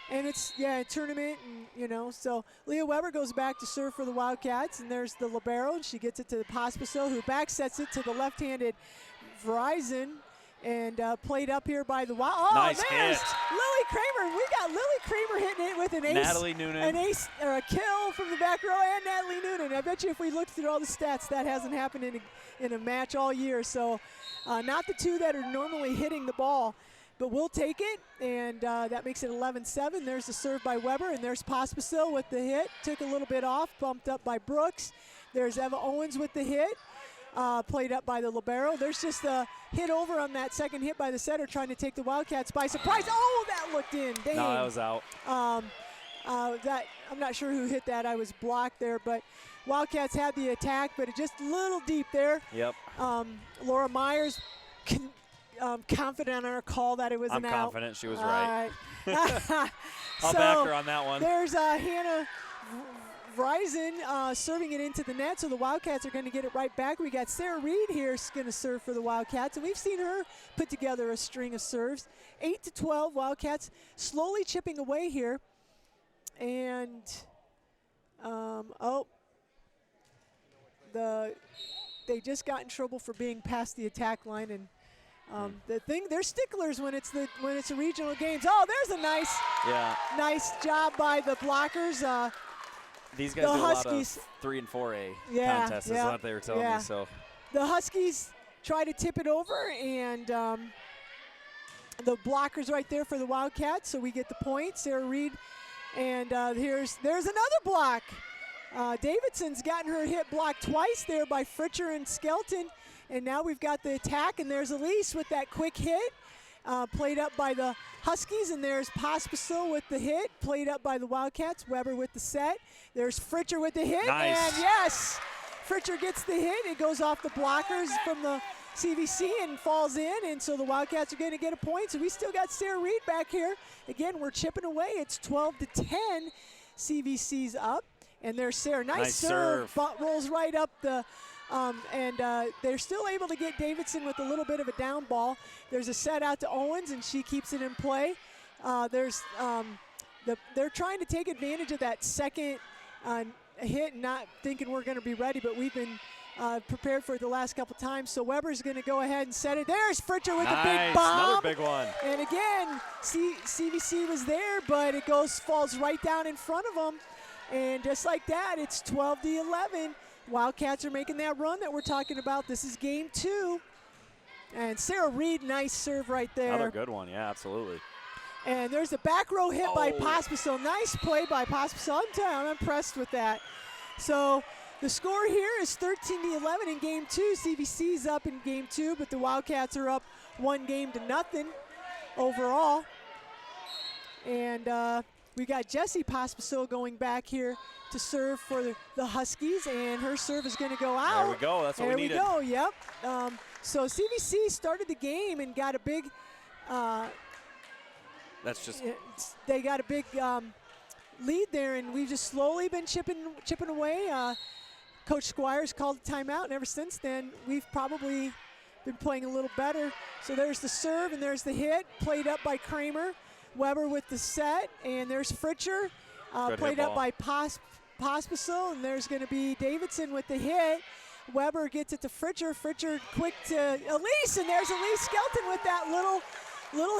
And it's, a tournament, and, so Leah Weber goes back to serve for the Wildcats, and there's the libero, and she gets it to Pospisil, who back sets it to the left-handed Verizon, and played up here by the Wild. Oh, nice there's hit. Lily Kramer. We got Lily Kramer hitting it with an ace. Natalie Noonan. An ace, or a kill from the back row, and Natalie Noonan. I bet you if we looked through all the stats, that hasn't happened in a match all year. So not the two that are normally hitting the ball. But we'll take it, and that makes it 11-7. There's the serve by Weber, and there's Pospisil with the hit. Took a little bit off, bumped up by Brooks. There's Eva Owens with the hit, played up by the libero. There's just a hit over on that second hit by the setter, trying to take the Wildcats by surprise. Oh, that looked in. Dang. No, that was out. I'm not sure who hit that. I was blocked there, but Wildcats had the attack, but it just a little deep there. Yep. Laura Myers confident on her call that it was an out. I'm confident she was right. I'll so back her on that one. There's Hannah Verizon serving it into the net, so the Wildcats are going to get it right back. We got Sarah Reed here going to serve for the Wildcats, and we've seen her put together a string of serves. 8-12, Wildcats slowly chipping away here. And, they just got in trouble for being past the attack line, and they're sticklers when it's a regional games. Oh, there's a nice job by the blockers. These guys do Huskies, a lot of 3 and 4A contests, is what they were telling me. So the Huskies try to tip it over, and the blockers right there for the Wildcats. So we get the point. Sarah Reed, and there's another block. Davidson's gotten her hit blocked twice there by Fritcher and Skelton. And now we've got the attack, and there's Elise with that quick hit. Played up by the Huskies, and there's Pospisil with the hit. Played up by the Wildcats. Weber with the set. There's Fritcher with the hit. Nice. And yes, Fritcher gets the hit. It goes off the blockers from the CVC and falls in, and so the Wildcats are going to get a point. So we still got Sarah Reed back here. Again, we're chipping away. It's 12-10. CVC's up, and there's Sarah. Nice serve. But rolls right up the they're still able to get Davidson with a little bit of a down ball. There's a set out to Owens, and she keeps it in play. They're trying to take advantage of that second hit, and not thinking we're going to be ready, but we've been prepared for it the last couple times. So Weber's going to go ahead and set it. There's Fritcher with the big bomb. Another big one. And again, CVC was there, but it falls right down in front of them. And just like that, it's 12-11. Wildcats are making that run that we're talking about. This is game 2. And Sarah Reed, nice serve right there. Another good one, yeah, absolutely. And there's a back row hit by Pospisil. Nice play by Pospisil. I'm telling you, I'm impressed with that. So the score here is 13-11 in game 2. CVC's up in game 2, but the Wildcats are up 1-0 overall. And we got Jessie Pospisil going back here to serve for the Huskies, and her serve is going to go out. There we go. That's what we needed. There we go, yep. So CVC started the game and got a big they got a big lead there, and we've just slowly been chipping away. Coach Squires called a timeout, and ever since then, we've probably been playing a little better. So there's the serve, and there's the hit, played up by Kramer. Weber with the set, and there's Fritcher, played up by Pospisil, and there's going to be Davidson with the hit. Weber gets it to Fritcher. Fritcher quick to Elise, and there's Elise Skelton with that little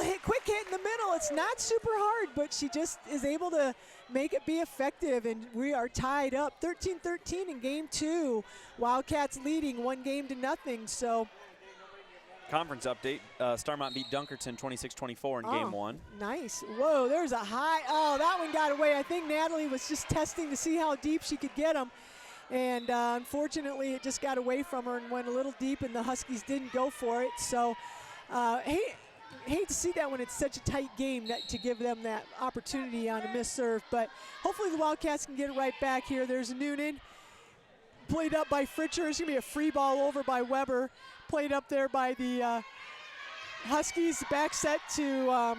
hit, quick hit in the middle. It's not super hard, but she just is able to make it be effective, and we are tied up 13-13 in game 2. Wildcats leading 1-0. So conference update, Starmont beat Dunkerton 26-24 in game 1. Nice. Whoa, there's a high. Oh, that one got away. I think Natalie was just testing to see how deep she could get them. And unfortunately, it just got away from her and went a little deep, and the Huskies didn't go for it. So hate to see that when it's such a tight game to give them that opportunity on a missed serve. But hopefully the Wildcats can get it right back here. There's Noonan. Played up by Fritcher. It's going to be a free ball over by Weber. Played up there by the Huskies. Back set to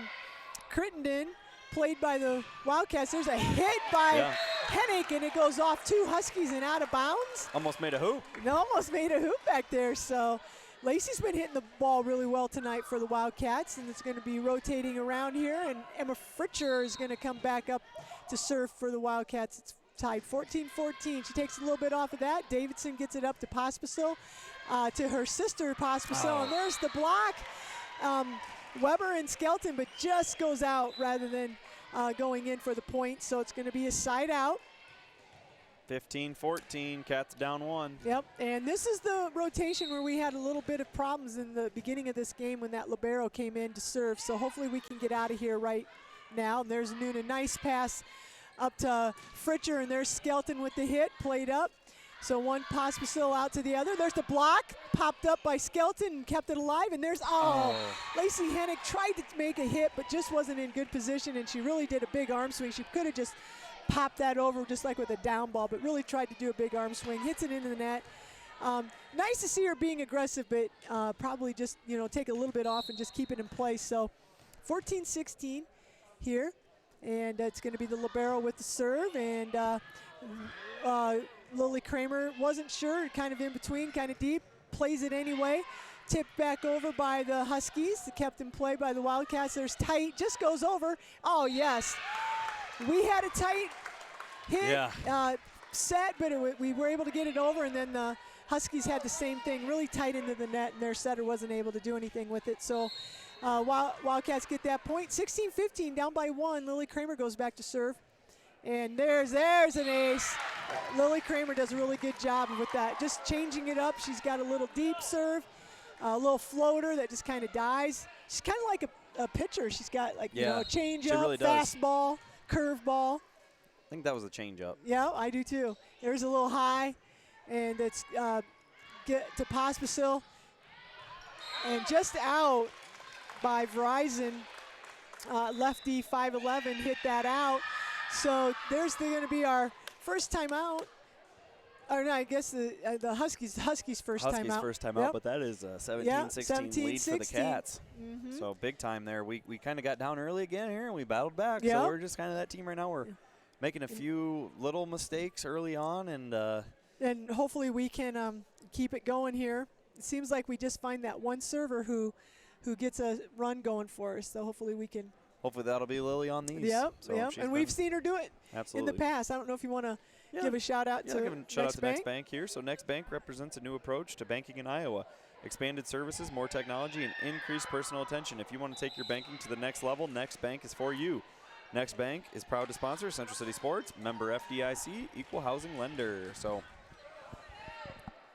Crittenden. Played by the Wildcats. There's a hit by Hennick, and it goes off 2 Huskies and out of bounds. Almost made a hoop. Almost made a hoop back there. So Lacey's been hitting the ball really well tonight for the Wildcats, and it's going to be rotating around here. And Emma Fritcher is going to come back up to serve for the Wildcats. It's tied 14-14. She takes a little bit off of that. Davidson gets it up to Pospisil, to her sister Pospisil, and there's the block. Weber and Skelton, but just goes out rather than going in for the point. So it's going to be a side out. 15-14, Cats down 1. Yep, and this is the rotation where we had a little bit of problems in the beginning of this game when that libero came in to serve. So hopefully we can get out of here right now. And there's Noonan, nice pass up to Fritcher, and there's Skelton with the hit, played up. So one Pospisil out to the other. There's the block, popped up by Skelton and kept it alive. And there's, Lacey Hennick tried to make a hit, but just wasn't in good position, and she really did a big arm swing. She could have just popped that over just like with a down ball, but really tried to do a big arm swing, hits it into the net. Nice to see her being aggressive, but probably just, take a little bit off and just keep it in place. So 14-16 here, and it's going to be the libero with the serve, and Lily Kramer wasn't sure, kind of in between, kind of deep, plays it anyway. Tipped back over by the Huskies, kept in play by the Wildcats. There's tight, just goes over. Oh, yes. We had a tight hit set, but we were able to get it over, and then the Huskies had the same thing, really tight into the net, and their setter wasn't able to do anything with it. So Wildcats get that point. 16-15, down by 1. Lily Kramer goes back to serve. And there's an ace. Lily Kramer does a really good job with that. Just changing it up. She's got a little deep serve, a little floater that just kind of dies. She's kind of like a pitcher. She's got a change up, really fastball, curveball. I think that was a change up. Yeah, I do too. There's a little high, and it's get to Pospisil. And just out by Verizon, lefty 5'11" hit that out. So there's going to be our first timeout. Or no, I guess the Huskies first timeout. Huskies first timeout, but that is a 17-16 lead for the Cats. So big time there. We kind of got down early again here, and we battled back. So we're just kind of that team right now. We're making a few little mistakes early on, and hopefully we can keep it going here. It seems like we just find that one server who gets a run going for us. So hopefully we can. Hopefully that'll be Lily on these. Yep, and we've seen her do it in the past. I don't know if you want to give a shout out to Next Bank here. So Next Bank represents a new approach to banking in Iowa. Expanded services, more technology, and increased personal attention. If you want to take your banking to the next level, Next Bank is for you. Next Bank is proud to sponsor Central City Sports, member FDIC, equal housing lender. So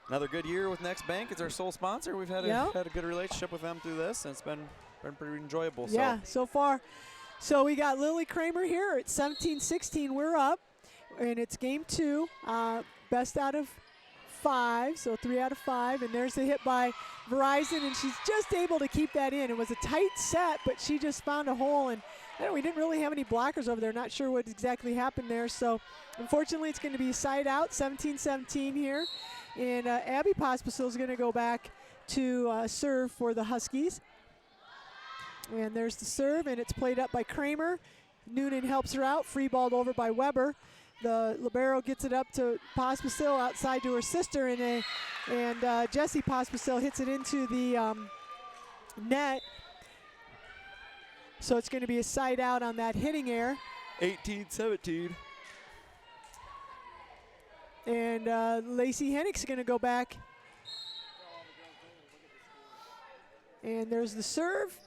another good year with Next Bank. It's our sole sponsor. We've had a good relationship with them through this, and it's been pretty enjoyable. Yeah, so far. So we got Lily Kramer here at 17-16. We're up, and it's game 2, best out of 5, so 3 out of 5. And there's the hit by Verizon, and she's just able to keep that in. It was a tight set, but she just found a hole, and we didn't really have any blockers over there. Not sure what exactly happened there. So unfortunately, it's going to be side out, 17-17 here. And Abby Pospisil is going to go back to serve for the Huskies. And there's the serve, and it's played up by Kramer. Noonan helps her out, free balled over by Weber. The libero gets it up to Pospisil outside to her sister, and Jessie Pospisil hits it into the net. So it's going to be a side out on that hitting error. 18-17. And Lacey Hennick's going to go back. And there's the serve.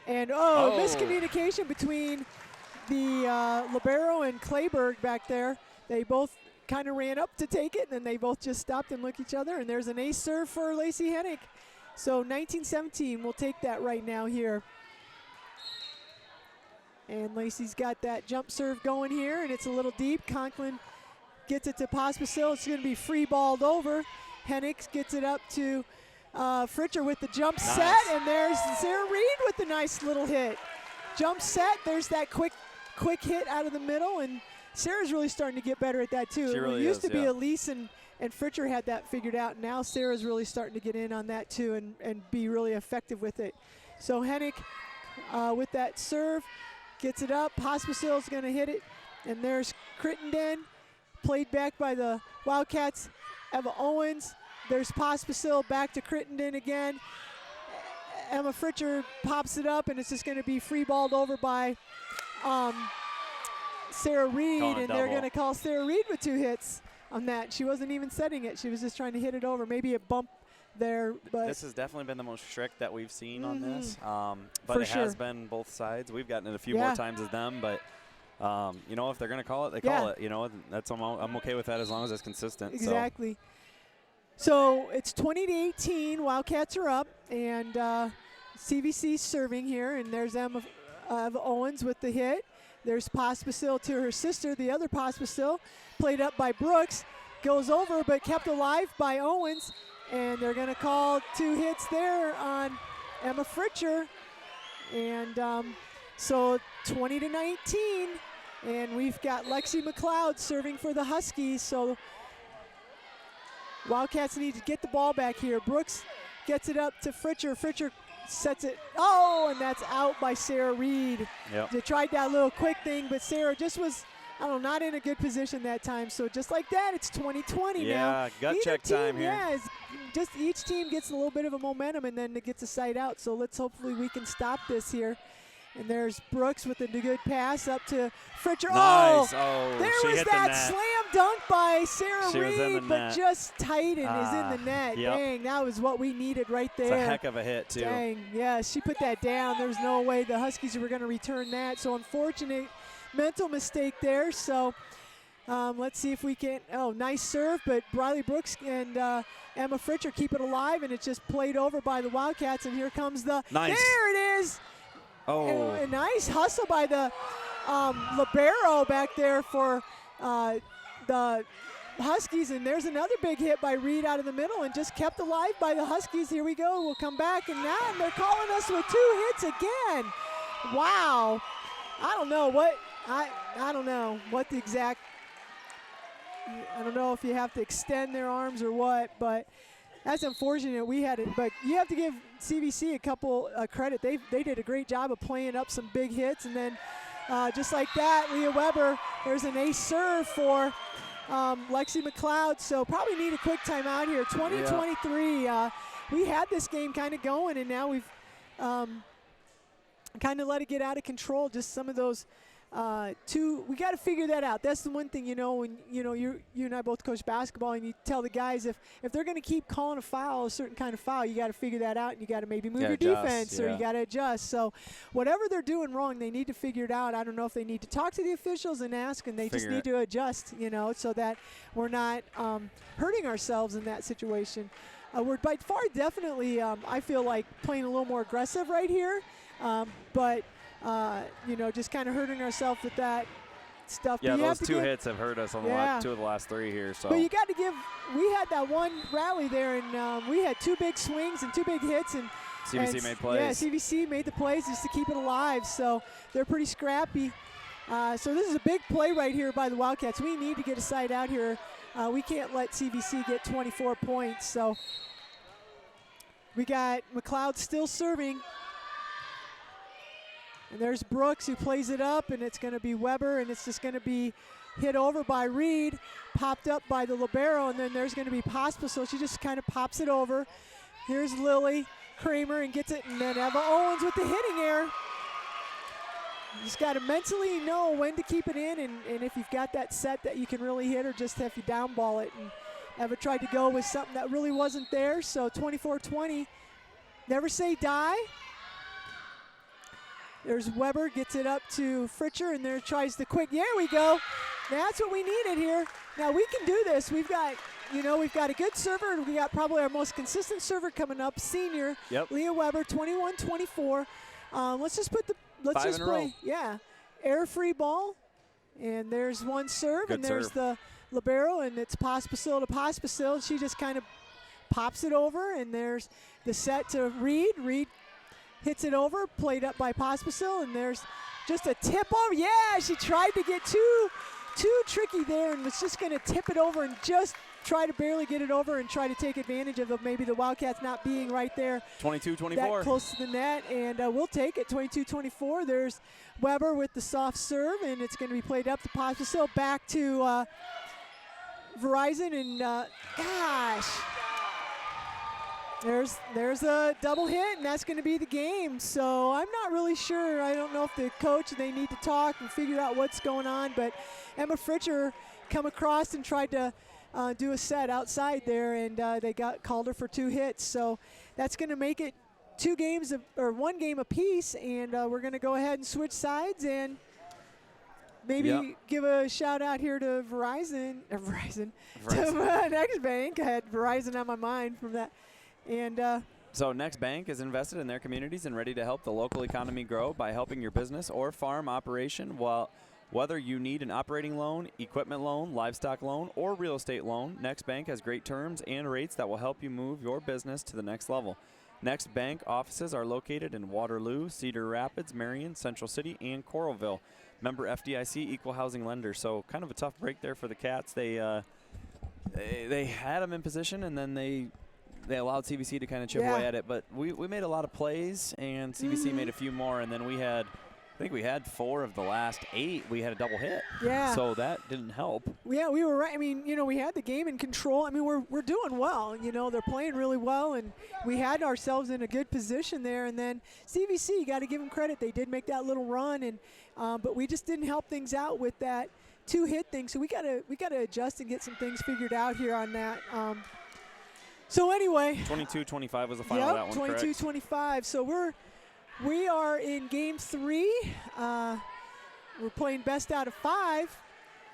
And, miscommunication between the libero and Clayberg back there. They both kind of ran up to take it, and then they both just stopped and looked at each other. And there's an ace serve for Lacey Hennick. So 19-17, we'll take that right now here. And Lacey's got that jump serve going here, and it's a little deep. Conklin gets it to Pospisil. It's going to be free balled over. Hennick gets it up to Fritcher with the jump set, and there's Sarah Reed with the nice little hit. Jump set, there's that quick hit out of the middle, and Sarah's really starting to get better at that too. She really used to be Elise and Fritcher had that figured out, and now Sarah's really starting to get in on that too and be really effective with it. So Hennick with that serve, gets it up. Pospisil's going to hit it, and there's Crittenden, played back by the Wildcats. Eva Owens. There's Pospisil back to Crittenden again. Emma Fritcher pops it up, and it's just going to be free balled over by Sarah Reed, and they're going to call Sarah Reed with 2 hits on that. She wasn't even setting it. She was just trying to hit it over. Maybe a bump there. But this has definitely been the most strict that we've seen on this. But it has been both sides. We've gotten it a few more times as them, but if they're going to call it, they call it. That's I'm okay with that as long as it's consistent. Exactly. So it's 20-18. Wildcats are up, and CVC serving here, and there's Emma Owens with the hit. There's Pospisil to her sister, the other Pospisil, played up by Brooks, goes over but kept alive by Owens, and they're going to call 2 hits there on Emma Fritcher, and so 20-19, and we've got Lexi McLeod serving for the Huskies. So Wildcats need to get the ball back here. Brooks gets it up to Fritcher. Fritcher sets it. Oh, and that's out by Sarah Reed. Yep. They tried that little quick thing, but Sarah just was, not in a good position that time. So just like that, it's 20-20 now. Yeah, gut check time here. Yeah, just each team gets a little bit of a momentum, and then it gets a side out. So hopefully we can stop this here. And there's Brooks with a good pass up to Fritcher. Nice. There was that slam dunk by Sarah Reed, but just tight and is in the net. Yep. Dang, that was what we needed right there. It's a heck of a hit, too. Dang, yeah, she put that down. There was no way the Huskies were going to return that. So unfortunate mental mistake there. So let's see if we can. Oh, nice serve, but Briley Brooks and Emma Fritcher keep it alive, and it's just played over by the Wildcats. And here comes the. Nice. There it is. Oh. A nice hustle by the libero back there for the Huskies, and there's another big hit by Reed out of the middle and just kept alive by the Huskies. Here we go. We'll come back, and now they're calling us with 2 hits again. Wow. I don't know what I don't know what the exact. I don't know if you have to extend their arms or what, but that's unfortunate. We had it, but you have to give CVC a couple credit. They did a great job of playing up some big hits, and then just like that, Leah Weber. There's an ace serve for Lexi McLeod. So probably need a quick timeout here. 20-23. Yeah. We had this game kind of going, and now we've kind of let it get out of control. Just some of those. We got to figure that out. That's the one thing, when you and I both coach basketball, and you tell the guys if they're going to keep calling a foul, a certain kind of foul, you got to figure that out, and you got to maybe move your defense, or you got to adjust. So whatever they're doing wrong, they need to figure it out. I don't know if they need to talk to the officials and ask, and they just need to adjust, so that we're not hurting ourselves in that situation. We're by far definitely, I feel like, playing a little more aggressive right here, but just kind of hurting ourselves with that stuff. Yeah, those 2 hits have hurt us on the 2 of the last 3 here. So, but you got to give. We had that one rally there, and we had 2 big swings and 2 big hits, and CVC made plays. Yeah, CVC made the plays just to keep it alive. So they're pretty scrappy. So this is a big play right here by the Wildcats. We need to get a side out here. We can't let CVC get 24 points. So we got McLeod still serving. And there's Brooks, who plays it up, and it's going to be Weber, and it's just going to be hit over by Reed, popped up by the libero, and then there's going to be Pospisil, so she just kind of pops it over. Here's Lily Kramer and gets it, and then Eva Owens with the hitting error. You just got to mentally know when to keep it in, and if you've got that set that you can really hit, or just if you down ball it. And Eva tried to go with something that really wasn't there, so 24-20. Never say die. There's Weber, gets it up to Fritcher, and there tries the quick. There we go. That's what we needed here. Now we can do this. We've got a good server, and we got probably our most consistent server coming up, senior Leah Weber, 21-24. Let's just play. Yeah, air free ball, and there's one serve, and there's the libero, and it's Pospisil to Pospisil. She just kind of pops it over, and there's the set to Reed. Reed hits it over, played up by Pospisil, and there's just a tip over. Yeah, she tried to get too tricky there, and was just going to tip it over and just try to barely get it over and try to take advantage of maybe the Wildcats not being right there. 22-24. That close to the net, and we'll take it, 22-24. There's Weber with the soft serve, and it's going to be played up to Pospisil, back to Verizon, and gosh. There's a double hit, and that's going to be the game. So I'm not really sure. I don't know if the coach, they need to talk and figure out what's going on. But Emma Fritcher come across and tried to do a set outside there, and they called her for 2 hits. So that's going to make it 1 game apiece, and we're going to go ahead and switch sides and maybe give a shout out here to Verizon. To Next Bank. I had Verizon on my mind from that. And so Next Bank is invested in their communities and ready to help the local economy grow by helping your business or farm operation. Whether you need an operating loan, equipment loan, livestock loan, or real estate loan, Next Bank has great terms and rates that will help you move your business to the next level. Next Bank offices are located in Waterloo, Cedar Rapids, Marion, Central City, and Coralville. Member FDIC, equal housing lender. So kind of a tough break there for the Cats. They had them in position, and then they allowed CVC to kind of chip away at it. But we made a lot of plays, and CVC made a few more, and then I think we had 4 of the last 8. We had a double hit. Yeah. So that didn't help. Yeah, we were right. I mean, we had the game in control. I mean, we're doing well. They're playing really well, and we had ourselves in a good position there. And then CVC, you got to give them credit. They did make that little run, and but we just didn't help things out with that 2-hit thing. So we got to adjust and get some things figured out here on that. So anyway, 22-25 was the final of that one, 22-25. So we are in game 3. We're playing best out of 5,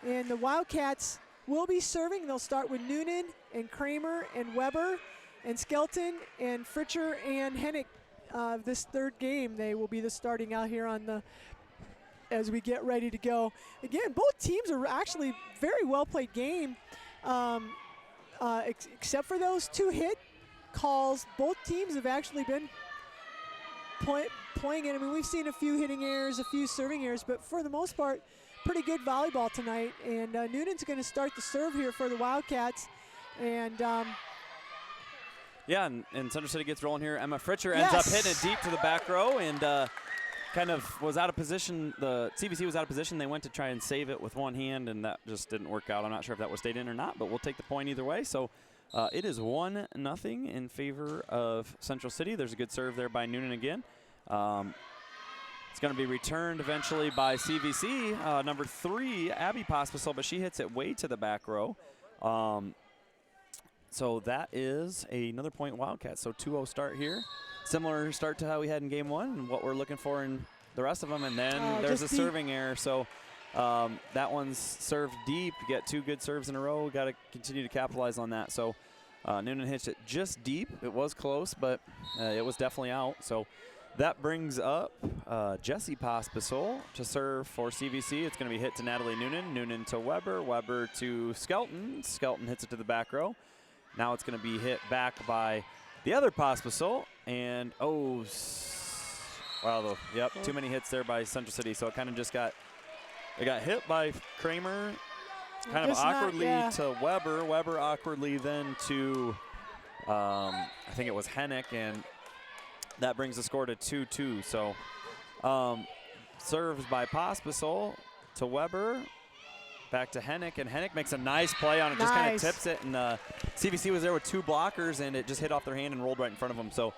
and the Wildcats will be serving. They'll start with Noonan and Kramer and Weber and Skelton and Fritcher and Hennick. This 3rd game, they will be the starting out here as we get ready to go. Again, both teams are actually very well played game. except for those 2 hit calls, both teams have actually been playing it. I mean, we've seen a few hitting errors, a few serving errors, but for the most part, pretty good volleyball tonight. And Noonan's going to start the serve here for the Wildcats. And yeah, and Central City gets rolling here. Emma Fritcher ends up hitting it deep to the back row and kind of was out of position. The CVC was out of position. They went to try and save it with one hand, and that just didn't work out. I'm not sure if that was stayed in or not, but we'll take the point either way. So it is 1-0 in favor of Central City. There's a good serve there by Noonan again. It's going to be returned eventually by CVC, number 3, Abby Pospisil, but she hits it way to the back row. So that is another point Wildcats. So 2-0 start here. Similar start to how we had in game 1 and what we're looking for in the rest of them. And then there's a serving error. So that one's served deep. You get 2 good serves in a row. Got to continue to capitalize on that. So Noonan hits it just deep. It was close, but it was definitely out. So that brings up Jessie Pospisil to serve for CVC. It's going to be hit to Natalie Noonan. Noonan to Weber. Weber to Skelton. Skelton hits it to the back row. Now it's going to be hit back by the other Pospisil. And, wow, too many hits there by Central City. So it kind of just got hit by Kramer kind of awkwardly to Weber. Weber awkwardly then to, I think it was Hennick. And that brings the score to 2-2. So serves by Pospisil to Weber. Back to Hennick, and Hennick makes a nice play on it, just kind of tips it, and CVC was there with 2 blockers, and it just hit off their hand and rolled right in front of them. So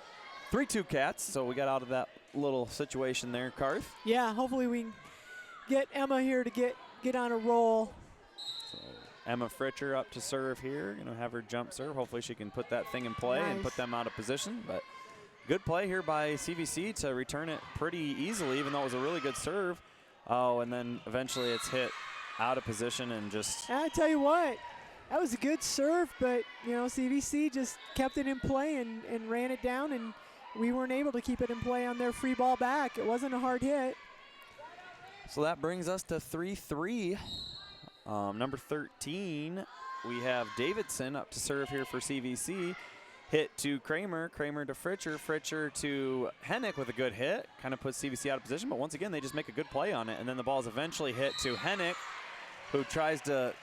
3-2 Cats, so we got out of that little situation there, Karth. Yeah, hopefully we can get Emma here to get on a roll. So Emma Fritcher up to serve here, going to have her jump serve. Hopefully she can put that thing in play and put them out of position, but good play here by CVC to return it pretty easily, even though it was a really good serve. Oh, and then eventually it's hit out of position and just. I tell you what, that was a good serve, but CVC just kept it in play and ran it down, and we weren't able to keep it in play on their free ball back. It wasn't a hard hit. So that brings us to 3-3. Number 13, we have Davidson up to serve here for CVC. Hit to Kramer, Kramer to Fritcher, Fritcher to Hennick with a good hit. Kind of puts CVC out of position, but once again, they just make a good play on it. And then the ball is eventually hit to Hennick, who tries to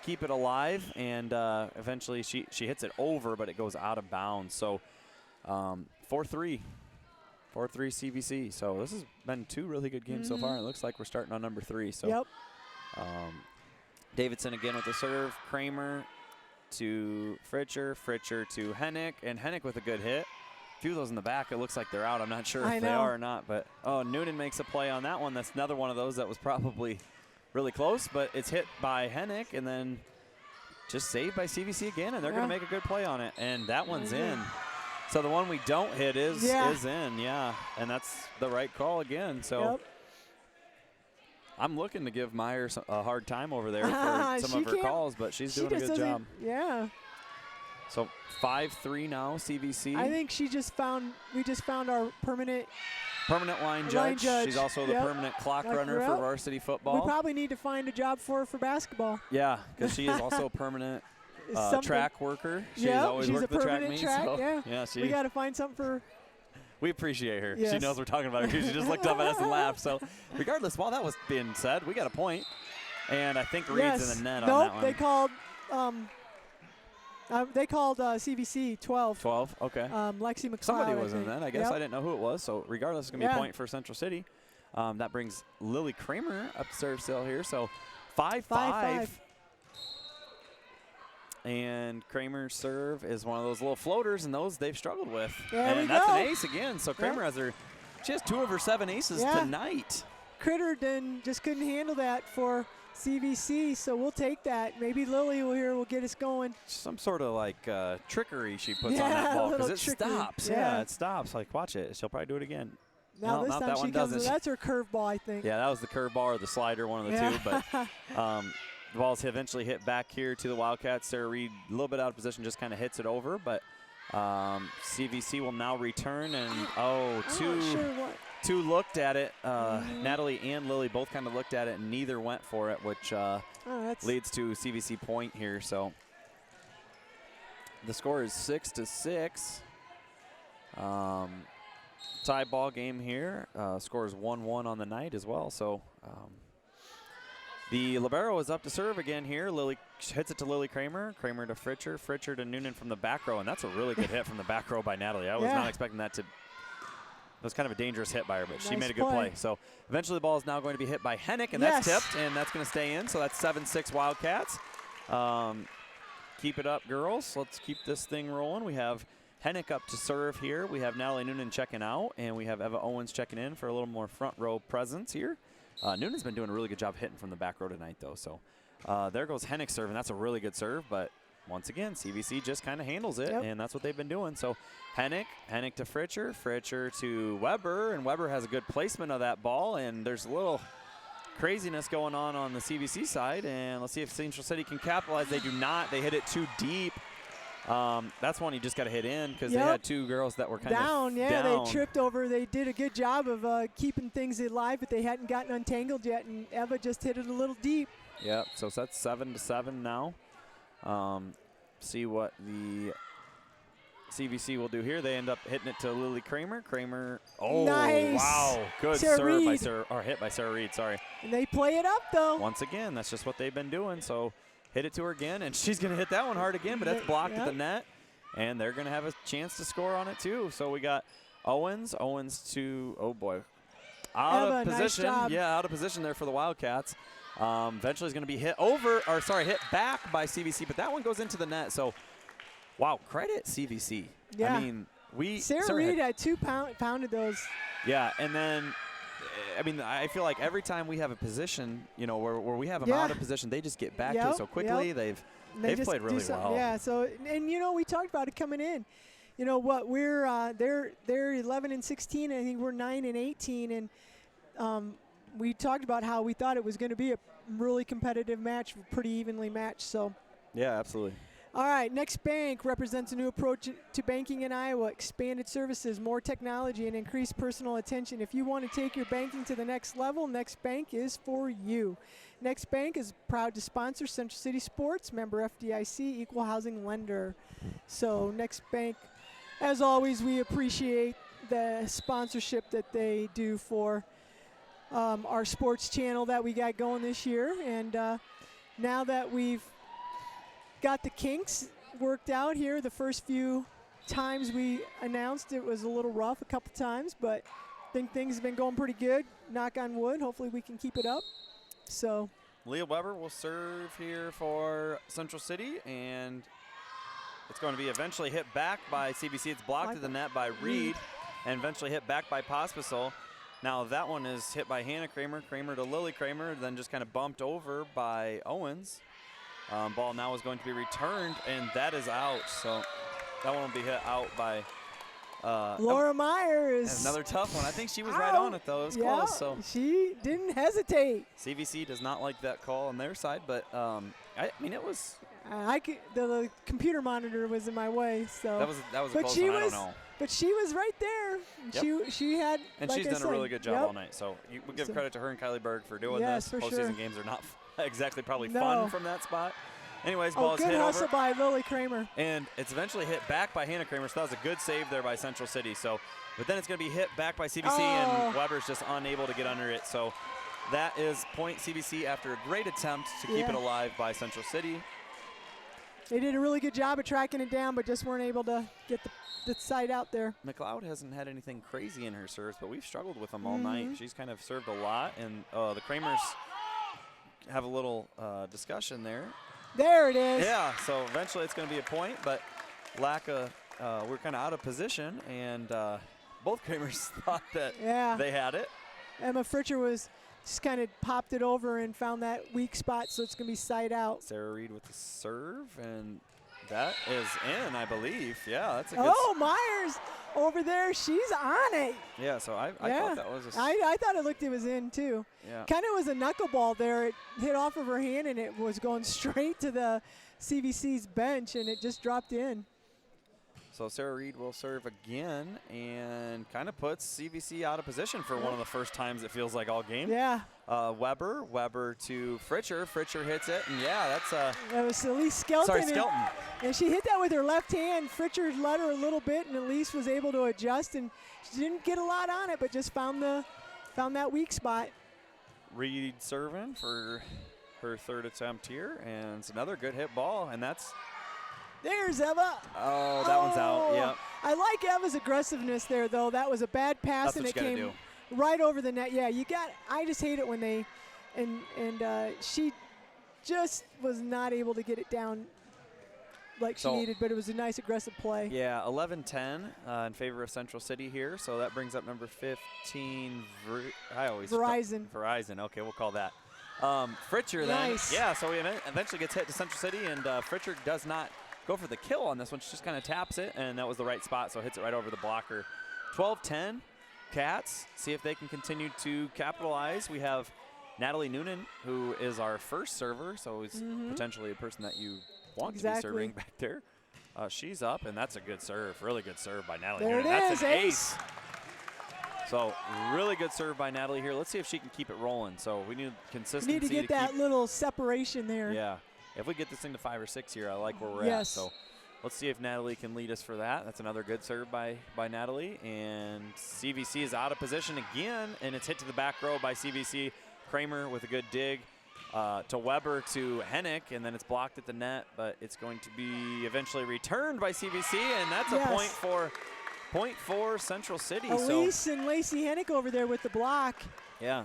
keep it alive, and eventually she hits it over, but it goes out of bounds. So 4-3 CVC. So this has been 2 really good games so far. It looks like we're starting on number 3. So Davidson again with the serve, Kramer to Fritcher, Fritcher to Hennick, and Hennick with a good hit. A few of those in the back, it looks like they're out. I'm not sure if they are or not, but Noonan makes a play on that one. That's another one of those that was probably really close, but it's hit by Hennick and then just saved by CVC again, and they're going to make a good play on it, and that one's in. So the one we don't hit is in, and that's the right call again. So I'm looking to give Myers a hard time over there for some of her calls, but she's doing a good job. Yeah. So 5-3 now, CVC. I think we just found our permanent line judge. She's also the permanent clock runner for varsity football. We probably need to find a job for her for basketball. Yeah, because she is also a permanent track worker. She's always worked the track meets. So we got to find something for her. We appreciate her. Yes. She knows we're talking about her. She just looked up at us and laughed. So regardless, while that was being said, we got a point. And I think Reed's in the net on that one. They called CVC 12. 12, okay. Lexi McLeod. Somebody was in that. I guess I didn't know who it was. So regardless, it's going to be a point for Central City. That brings Lily Kramer up to serve still here. So 5-5. And Kramer's serve is one of those little floaters, and those they've struggled with. And that's an ace again. So Kramer she has 2 of her 7 aces tonight. Critterden just couldn't handle that for CVC, so we'll take that. Maybe Lily will get us going. Some sort of like trickery she puts on that ball because it stops. Yeah, it stops. Like, watch it. She'll probably do it again. Now this time she comes. That's her curveball, I think. Yeah, that was the curveball or the slider, one of the two. But the ball's eventually hit back here to the Wildcats. Sarah Reed, a little bit out of position, just kind of hits it over. But CVC will now return, and two looked at it. Natalie and Lily both kind of looked at it, and neither went for it, which leads to CVC point here. So the score is 6-6. Tie ball game here. Score is 1-1 on the night as well. So the libero is up to serve again here. Lily hits it to Lily Kramer. Kramer to Fritcher. Fritcher to Noonan from the back row. And that's a really good hit from the back row by Natalie. I was not expecting that to. It was kind of a dangerous hit by her, but she made a good play. So eventually the ball is now going to be hit by Hennick, and that's tipped, and that's going to stay in. So that's 7-6 Wildcats. Keep it up, girls. Let's keep this thing rolling. We have Hennick up to serve here. We have Natalie Noonan checking out, and we have Eva Owens checking in for a little more front row presence here. Noonan's been doing a really good job hitting from the back row tonight, though. So there goes Hennick serving. That's a really good serve, but once again, CVC just kind of handles it, and that's what they've been doing. So Hennick to Fritcher, Fritcher to Weber, and Weber has a good placement of that ball, and there's a little craziness going on the CVC side, and let's see if Central City can capitalize. They do not. They hit it too deep. That's one you just got to hit in because they had two girls that were kind of down. They tripped over. They did a good job of keeping things alive, but they hadn't gotten untangled yet, and Eva just hit it a little deep. Yep, so that's 7-7 now. See what the CVC will do here. They end up hitting it to Lily Kramer. Nice. Wow. Good serve by Sarah, or hit by Sarah Reed, sorry. And they play it up, though. Once again, that's just what they've been doing. So hit it to her again, and she's going to hit that one hard again, but that's blocked at the net, and they're going to have a chance to score on it, too. So we got Owens to, oh, boy, out of position. Nice job. Yeah, out of position there for the Wildcats. Eventually is going to be hit back by CVC, but that one goes into the net. So, wow, credit CVC. Yeah. I mean, Sarah Reed had pounded those. Yeah, and then, I mean, I feel like every time we have a position, you know, where we have them out of position, they just get back to it so quickly. They've played really well. Yeah. So, and you know, we talked about it coming in. You know what? We're they're 11-16, and I think we're 9-18, and we talked about how we thought it was going to be a really competitive match, pretty evenly matched. So. Yeah, absolutely. All right, Next Bank represents a new approach to banking in Iowa. Expanded services, more technology, and increased personal attention. If you want to take your banking to the next level, Next Bank is for you. Next Bank is proud to sponsor Central City Sports, member FDIC, equal housing lender. So Next Bank, as always, we appreciate the sponsorship that they do for our sports channel that we got going this year. And now that we've got the kinks worked out here, the first few times we announced it was a little rough a couple times, but I think things have been going pretty good. Knock on wood. Hopefully we can keep it up. So Leah Weber will serve here for Central City, and it's going to be eventually hit back by CVC. It's blocked to the net by Reed, and eventually hit back by Pospisil. Now that one is hit by Hannah Kramer. Kramer to Lily Kramer, then just kind of bumped over by Owens. Ball now is going to be returned, and that is out. So that one will be hit out by Laura Myers. Another tough one. I think she was right on it, though. It was close. So she didn't hesitate. CVC does not like that call on their side, but I mean, it was. The computer monitor was in my way, so that was a close one. I don't know. But she was right there. Yep. She had, and like she's done a really good job all night. So we give credit to her and Kylie Berg for doing this. Postseason games are not exactly probably fun from that spot. Anyways, ball is hit over. Good hustle by Lily Kramer. And it's eventually hit back by Hannah Kramer. So that was a good save there by Central City. So, but then it's going to be hit back by CVC, and Weber's just unable to get under it. So that is point CVC after a great attempt to keep it alive by Central City. They did a really good job of tracking it down, but just weren't able to get the side out there. McLeod hasn't had anything crazy in her serves, but we've struggled with them all night. She's kind of served a lot, and the Kramers have a little discussion there. There it is. Yeah, so eventually it's going to be a point, but we're kind of out of position, and both Kramers thought that they had it. Emma Fritcher was just kind of popped it over and found that weak spot, so it's going to be side out. Sarah Reed with the serve, and that is in, I believe. Yeah, that's a good. Oh, Myers over there. She's on it. Yeah, so I thought that was a. I thought it was in, too. Yeah. Kind of was a knuckleball there. It hit off of her hand, and it was going straight to the CVC's bench, and it just dropped in. So Sarah Reed will serve again and kind of puts CVC out of position for one of the first times it feels like all game. Yeah. Weber to Fritcher. Fritcher hits it, and yeah, that's that was Elise Skelton. Sorry, Skelton. And she hit that with her left hand. Fritcher led her a little bit, and Elise was able to adjust, and she didn't get a lot on it, but just found that weak spot. Reed serving for her third attempt here, and it's another good hit ball, and that's. There's Eva. Oh, that one's out. Yep. I like Eva's aggressiveness there, though. That was a bad pass, and it came right over the net. Yeah, I just hate it when they, and she just was not able to get it down like she needed, but it was a nice aggressive play. Yeah, 11-10 in favor of Central City here, so that brings up number 15. Verizon. Verizon. Okay, we'll call that. Fritcher nice. Then. Yeah, so he eventually gets hit to Central City, and Fritcher does not go for the kill on this one. She just kind of taps it, and that was the right spot, so hits it right over the blocker. 12-10, Cats. See if they can continue to capitalize. We have Natalie Noonan, who is our first server, so is potentially a person that you want to be serving back there. She's up, and that's a good serve. Really good serve by Natalie Noonan. That's an ace. So really good serve by Natalie here. Let's see if she can keep it rolling. So we need consistency. We need to get that little separation there. Yeah. If we get this thing to 5 or 6 here, I like where we're at. So let's see if Natalie can lead us for that. That's another good serve by Natalie. And CVC is out of position again, and it's hit to the back row by CVC. Kramer with a good dig to Weber to Hennick, and then it's blocked at the net, but it's going to be eventually returned by CVC, and that's a point for Central City. Elise and Lacey Hennick over there with the block. Yeah.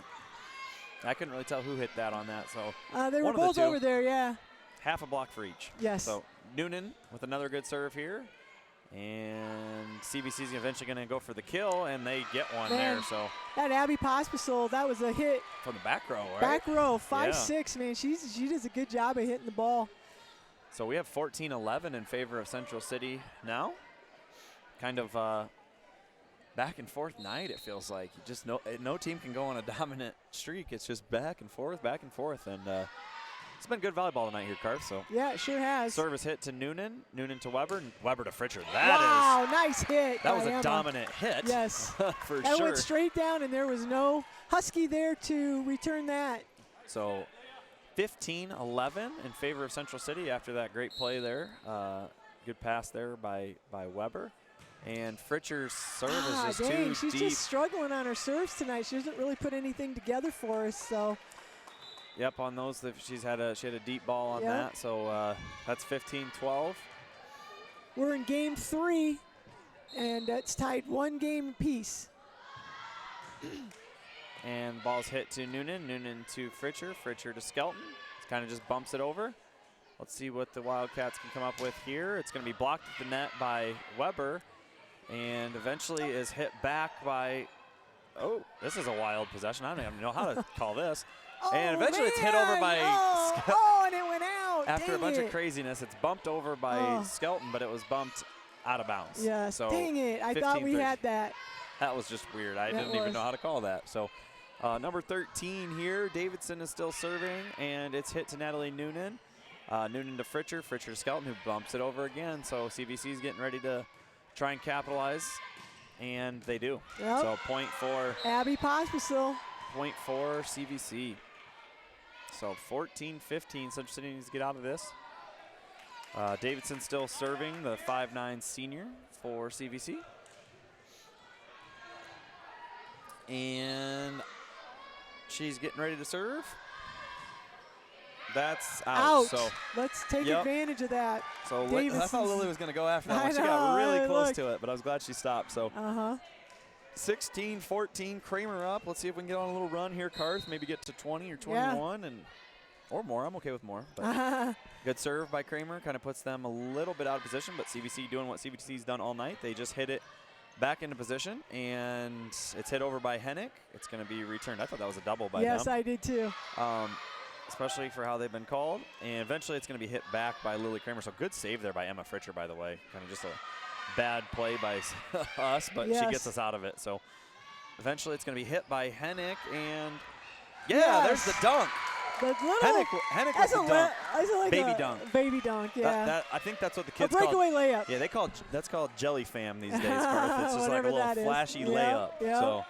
I couldn't really tell who hit that on that. So they were both over there, yeah. Half a block for each. Yes. So Noonan with another good serve here. And CBC's eventually going to go for the kill, and they get one there. So that Abby Pospisil, that was a hit. From the back row, right? Back row, 5'6", man. She does a good job of hitting the ball. So we have 14-11 in favor of Central City now. Kind of back and forth night, it feels like. You just no team can go on a dominant streak. It's just back and forth, and it's been good volleyball tonight here, Carf. So yeah, it sure has. Service hit to Noonan to Weber, and Weber to Fritcher. Wow, nice hit. That was a dominant hit. Yes, for sure. That went straight down, and there was no Husky there to return that. So 15-11 in favor of Central City after that great play there. Good pass there by Weber. And Fritcher's serve is just too she's deep. She's just struggling on her serves tonight. She doesn't really put anything together for us. So. Yep, on those she had a deep ball on that. So that's 15-12. We're in game 3, and it's tied 1 game apiece. And ball's hit to Noonan to Fritcher to Skelton. It kind of just bumps it over. Let's see what the Wildcats can come up with here. It's going to be blocked at the net by Weber, and eventually is hit back by, this is a wild possession. I don't even know how to call this. And eventually it's hit over by Skelton. And it went out. After a bunch of craziness, it's bumped over by Skelton, but it was bumped out of bounds. Yeah, so dang it. I thought we had that. That was just weird. I didn't even know how to call that. So number 13 here, Davidson is still serving, and it's hit to Natalie Noonan. Noonan to Fritcher to Skelton, who bumps it over again. So CVC is getting ready to try and capitalize, and they do. Yep. So point for Abby Pospisil. Point for CVC. So 14-15, Central City needs to get out of this. Davidson still serving, the 5'9" senior for CVC. And she's getting ready to serve. That's out. So let's take advantage of that. So I thought Lily was going to go after that one. She got really close to it, but I was glad she stopped. So 16-14, Kramer up. Let's see if we can get on a little run here, Carth. Maybe get to 20 or 21 or more. I'm okay with more. But good serve by Kramer. Kind of puts them a little bit out of position, but CVC doing what CVC's done all night. They just hit it back into position, and it's hit over by Hennick. It's going to be returned. I thought that was a double by them. Yes, I did too. Especially for how they've been called. And eventually it's going to be hit back by Lily Kramer. So good save there by Emma Fritcher, by the way. Kind of just a bad play by us, but she gets us out of it. So eventually it's going to be hit by Hennick, and there's the dunk. The little Hennick with the dunk. That's like Baby a dunk. Baby dunk, yeah. I think that's what the A kids call it. breakaway layup. Yeah, that's called jelly fam these days, Garth. It's just like a Whatever little that is. flashy Yep, layup. yep. So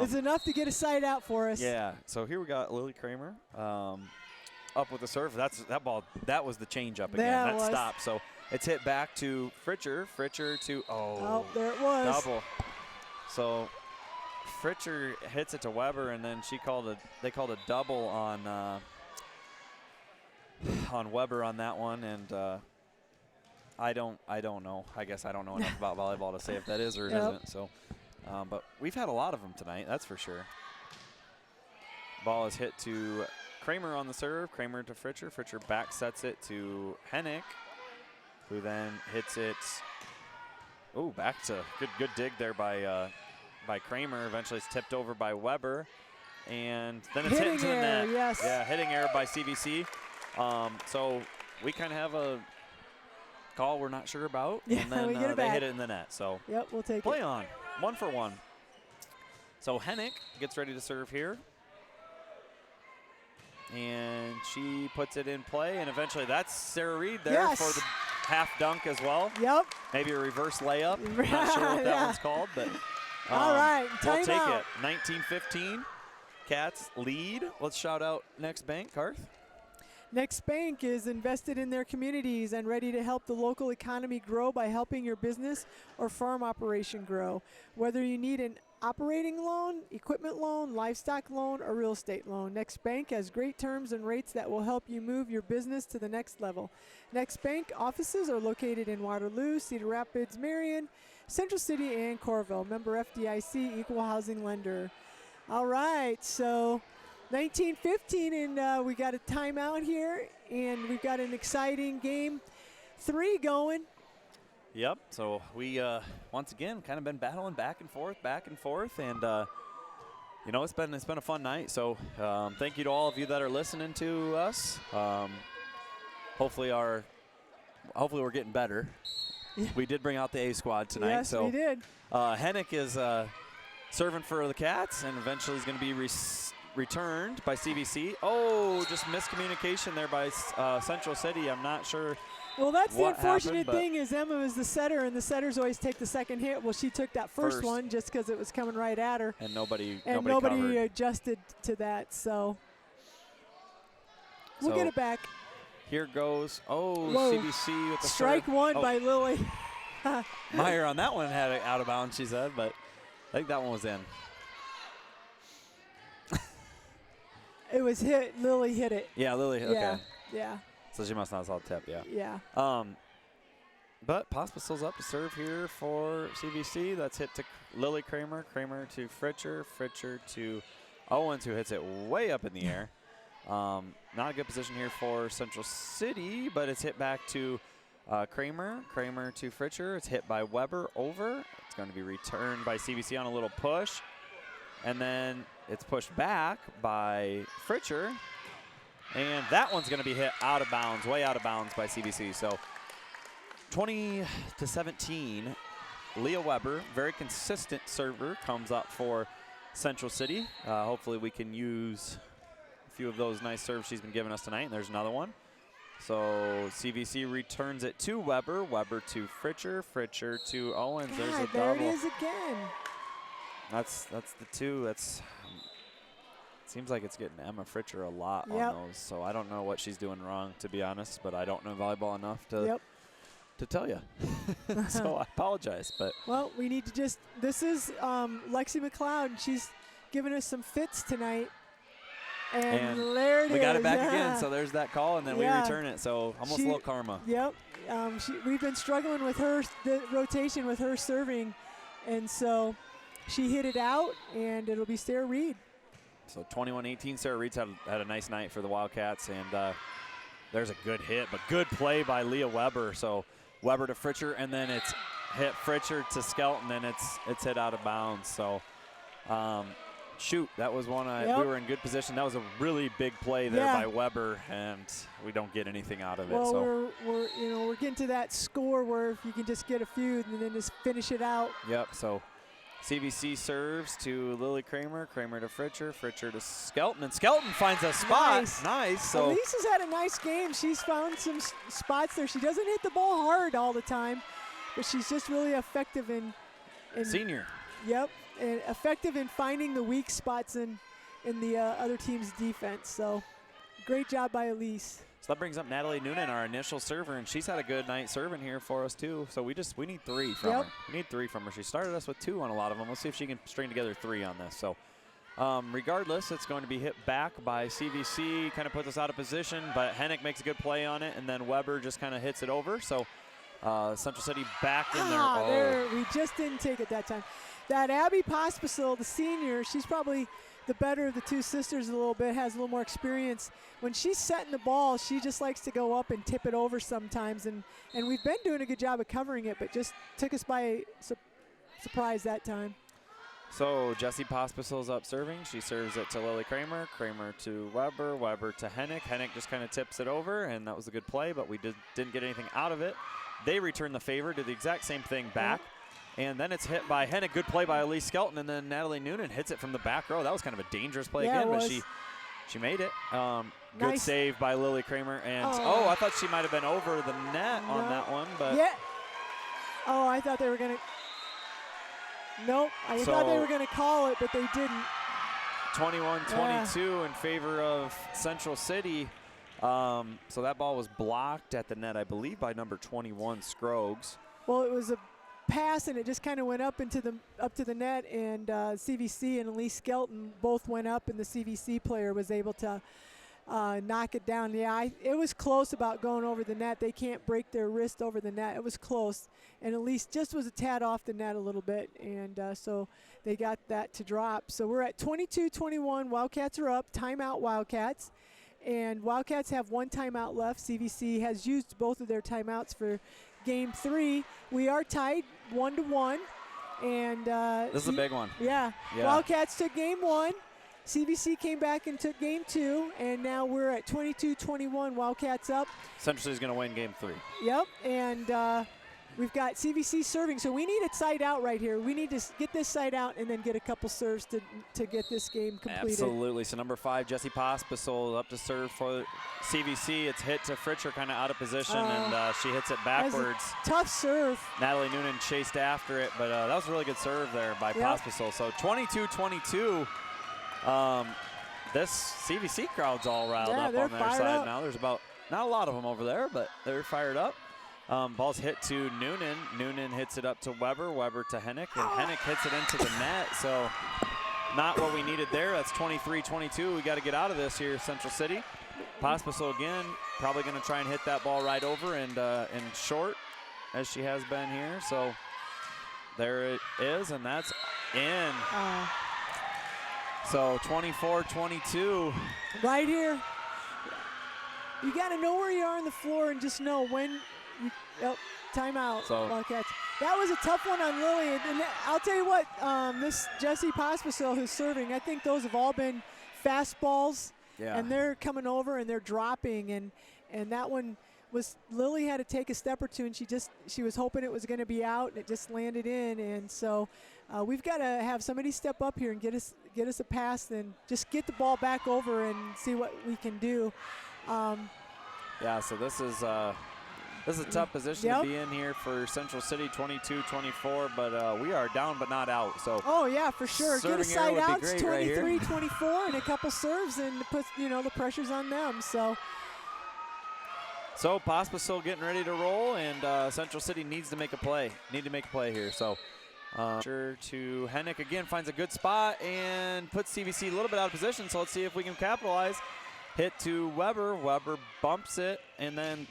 it's enough to get a side out for us. yeah. So here we got Lily Kramer up with the serve. That was the change up again. That stopped. So it's hit back to Fritcher. Fritcher to Oh, there it was. double. So Fritcher hits it to Weber, and then they called a double on Weber on that one, and I don't know. I guess I don't know enough about volleyball to say if that is or it isn't. So, but we've had a lot of them tonight, that's for sure. Ball is hit to Kramer on the serve. Kramer to Fritcher. Fritcher back sets it to Hennick, who then hits it. Oh, back to good dig there by Kramer. Eventually it's tipped over by Weber, and then it's hit into the net. Yes. Yeah, hitting error by CVC. So we kind of have a call we're not sure about, Yeah, and then we get it they back. hit it in the net. So Yep, we'll take play it. on, 1 for 1. So Hennick gets ready to serve here, and she puts it in play, and eventually that's Sarah Reed there for the half dunk as well. Yep. Maybe a reverse layup. Not sure what that one's called, but all right, we'll take timeout. it. 19-15. Cats lead. Let's shout out Next Bank, Garth. Next Bank is invested in their communities and ready to help the local economy grow by helping your business or farm operation grow. Whether you need an operating loan, equipment loan, livestock loan, or real estate loan, Next Bank has great terms and rates that will help you move your business to the next level. Next Bank offices are located in Waterloo, Cedar Rapids, Marion, Central City, and Coralville. Member FDIC, equal housing lender. All right, so 19-15, and we got a timeout here, and we've got an exciting game 3 going. Yep. So we once again kind of been battling back and forth, and you know, it's been a fun night. So thank you to all of you that are listening to us. Hopefully we're getting better. Yeah. We did bring out the A squad tonight. Yes, so we did. Hennick is serving for the Cats, and eventually is going to be returned by CVC. Oh, just miscommunication there by Central City. I'm not sure. Well, that's the what unfortunate happened, thing is Emma was the setter, and the setters always take the second hit. Well, she took that first one just because it was coming right at her. And nobody nobody adjusted to that, so we'll get it back. Here goes, Whoa. CVC with the strike serve. one by Lily. Meyer on that one had it out of bounds, she said, but I think that one was in. It was hit. Lily hit it. Yeah, Lily, okay. Yeah, yeah. So she must not have saw the tip, yeah. Yeah. But Pospisil's up to serve here for CVC. That's hit to Lily Kramer. Kramer to Fritcher. Fritcher to Owens, who hits it way up in the air. Not a good position here for Central City, but it's hit back to Kramer. Kramer to Fritcher. It's hit by Weber over. It's going to be returned by CVC on a little push. And then it's pushed back by Fritcher. And that one's going to be hit out of bounds, way out of bounds by CVC. So 20-17, Leah Weber, very consistent server, comes up for Central City. Hopefully we can use a few of those nice serves she's been giving us tonight. And there's another one. So CVC returns it to Weber. Weber to Fritcher. Fritcher to Owens. There's a there double. it is again. That's the two. Seems like it's getting Emma Fritcher a lot on those. So I don't know what she's doing wrong, to be honest, but I don't know volleyball enough to tell you. So I apologize. But well, we need to just – this is Lexi McLeod. She's giving us some fits tonight. And there it is. We got it back again, so there's that call, and then we return it. So almost a little karma. Yep. We've been struggling with her, the rotation with her serving, and so she hit it out, and it'll be Sarah Reed. So 21-18, Sarah Reed's had a nice night for the Wildcats, and there's a good hit, but good play by Leah Weber. So Weber to Fritcher, and then it's hit Fritcher to Skelton, and it's hit out of bounds. So shoot, that was one we were in good position. That was a really big play there by Weber, and we don't get anything out of it. Well, so we're getting to that score where if you can just get a few and then just finish it out. Yep. So CVC serves to Lily Kramer, Kramer to Fritcher, Fritcher to Skelton, and Skelton finds a spot. Nice. So Elise has had a nice game. She's found some spots there. She doesn't hit the ball hard all the time, but she's just really effective in senior. Yep, and effective in finding the weak spots in the other team's defense. So great job by Elise. So that brings up Natalie Noonan, our initial server, and she's had a good night serving here for us too. So we need 3 from her. We need 3 from her. She started us with 2 on a lot of them. Let's see if she can string together 3 on this. So regardless, it's going to be hit back by CVC, kind of puts us out of position, but Hennick makes a good play on it, and then Weber just kind of hits it over. So Central City back in there. There, we just didn't take it that time. That Abby Pospisil, the senior, she's probably the better of the 2 sisters a little bit, has a little more experience. When she's setting the ball, she just likes to go up and tip it over sometimes, and we've been doing a good job of covering it, but just took us by surprise that time. So Jessie Pospisil's up serving. She serves it to Lily Kramer, Kramer to Weber, Weber to Hennick. Hennick just kind of tips it over, and that was a good play, but we didn't get anything out of it. They return the favor, do the exact same thing back. And then it's hit by Hennick. Good play by Elise Skelton, and then Natalie Noonan hits it from the back row. That was kind of a dangerous play again, but she made it. Good save by Lily Kramer. And I thought she might have been over the net on that one, but I thought they were gonna. Nope, I thought they were gonna call it, but they didn't. 21-22 in favor of Central City. So that ball was blocked at the net, I believe, by number 21, Scroggs. Well, it was a pass, and it just kind of went up to the net, and CVC and Elise Skelton both went up, and the CVC player was able to knock it down. Yeah, it was close about going over the net. They can't break their wrist over the net. It was close, and Elise just was a tad off the net a little bit, and so they got that to drop. So we're at 22-21. Wildcats are up. Timeout Wildcats. And Wildcats have 1 timeout left. CVC has used both of their timeouts for Game 3. We are tied 1-1, and this is a big one. Yeah. Wildcats took Game 1. CVC came back and took Game 2, and now we're at 22-21. Wildcats up. Central City's going to win Game 3. Yep, and we've got CVC serving, so we need it side out right here. We need to get this side out and then get a couple serves to get this game completed. Absolutely. So number 5, Jessie Pospisil up to serve for CVC. It's hit to Fritcher, kind of out of position, and she hits it backwards. Tough serve. Natalie Noonan chased after it, but that was a really good serve there by Pospisil. So 22-22. This CVC crowd's all riled up on their side now. There's not a lot of them over there, but they're fired up. Ball's hit to Noonan. Noonan hits it up to Weber. Weber to Hennick, and Hennick hits it into the net. So not what we needed there. That's 23-22. We got to get out of this here, Central City. Pospisil again, probably going to try and hit that ball right over and short, as she has been here. So there it is, and that's in. So 24-22. Right here. You got to know where you are on the floor and just know when. Timeout, Wildcats. That was a tough one on Lily. And I'll tell you what, this Jessie Pospisil who's serving, I think those have all been fastballs. Yeah. And they're coming over and they're dropping. And that one was, Lily had to take a step or two, and she was hoping it was going to be out, and it just landed in. And so we've got to have somebody step up here and get us a pass, then just get the ball back over and see what we can do. So this is a tough position to be in here for Central City, 22-24, but we are down but not out. So for sure. Get a side out, 23-24, and a couple serves, and put the pressure's on them. So Pospisil getting ready to roll, and Central City needs to make a play. Here. So to Hennick again, finds a good spot and puts CVC a little bit out of position. So let's see if we can capitalize. Hit to Weber. Weber bumps it, and then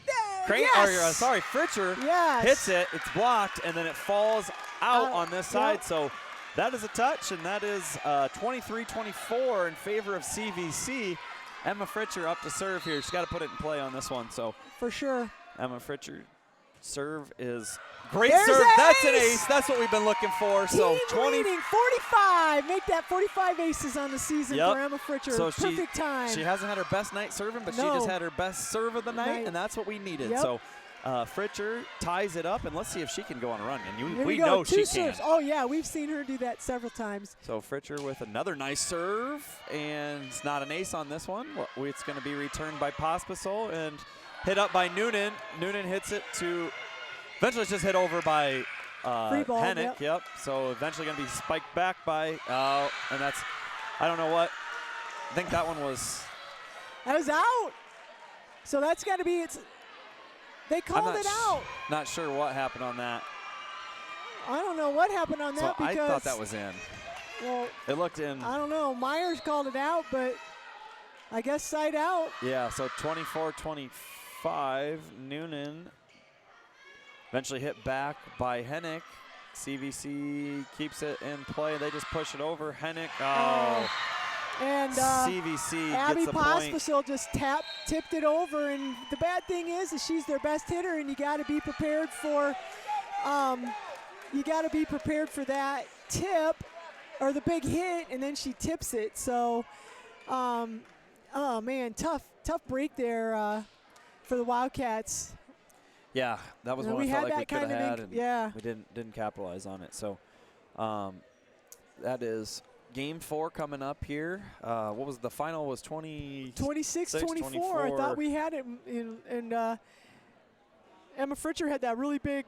Fritcher hits it. It's blocked, and then it falls out on this side. So that is a touch, and that is 23-24 in favor of CVC. Emma Fritcher up to serve here. She's got to put it in play on this one. So for sure, Emma Fritcher serve is great. Serve. That's an ace. That's what we've been looking for. So 45. Make that 45 aces on the season for Emma Fritcher. So perfect time. She hasn't had her best night serving, but she just had her best serve of the night, and that's what we needed. So Fritcher ties it up, and let's see if she can go on a run. And Here we go. know Two she can. serves. Oh, yeah, we've seen her do that several times. So Fritcher with another nice serve, and it's not an ace on this one. It's going to be returned by Pospisil and hit up by Noonan. Noonan hits it to, eventually it's just hit over by Free ball, Hennick. Yep. So eventually going to be spiked back by, and that's, I don't know what. I think that one was. That was out. So that's got to be, they called it out. Not sure what happened on that. I don't know what happened on that because. I thought that was in. Well, it looked in. I don't know. Myers called it out, but I guess side out. Yeah, so 24-25. Noonan eventually hit back by Hennick. CVC keeps it in play. They just push it over. Hennick. And CVC Abby gets the point. Pospisil just tipped it over, and the bad thing is she's their best hitter, and you got to be prepared for that tip or the big hit, and then she tips it. So, oh man, tough break there for the Wildcats. Yeah, that was one we I felt had like we that could have had, big, and yeah. we didn't capitalize on it. So, that is. Game 4 coming up here. What was the final? Was 26-24. I thought we had it, and Emma Fritcher had that really big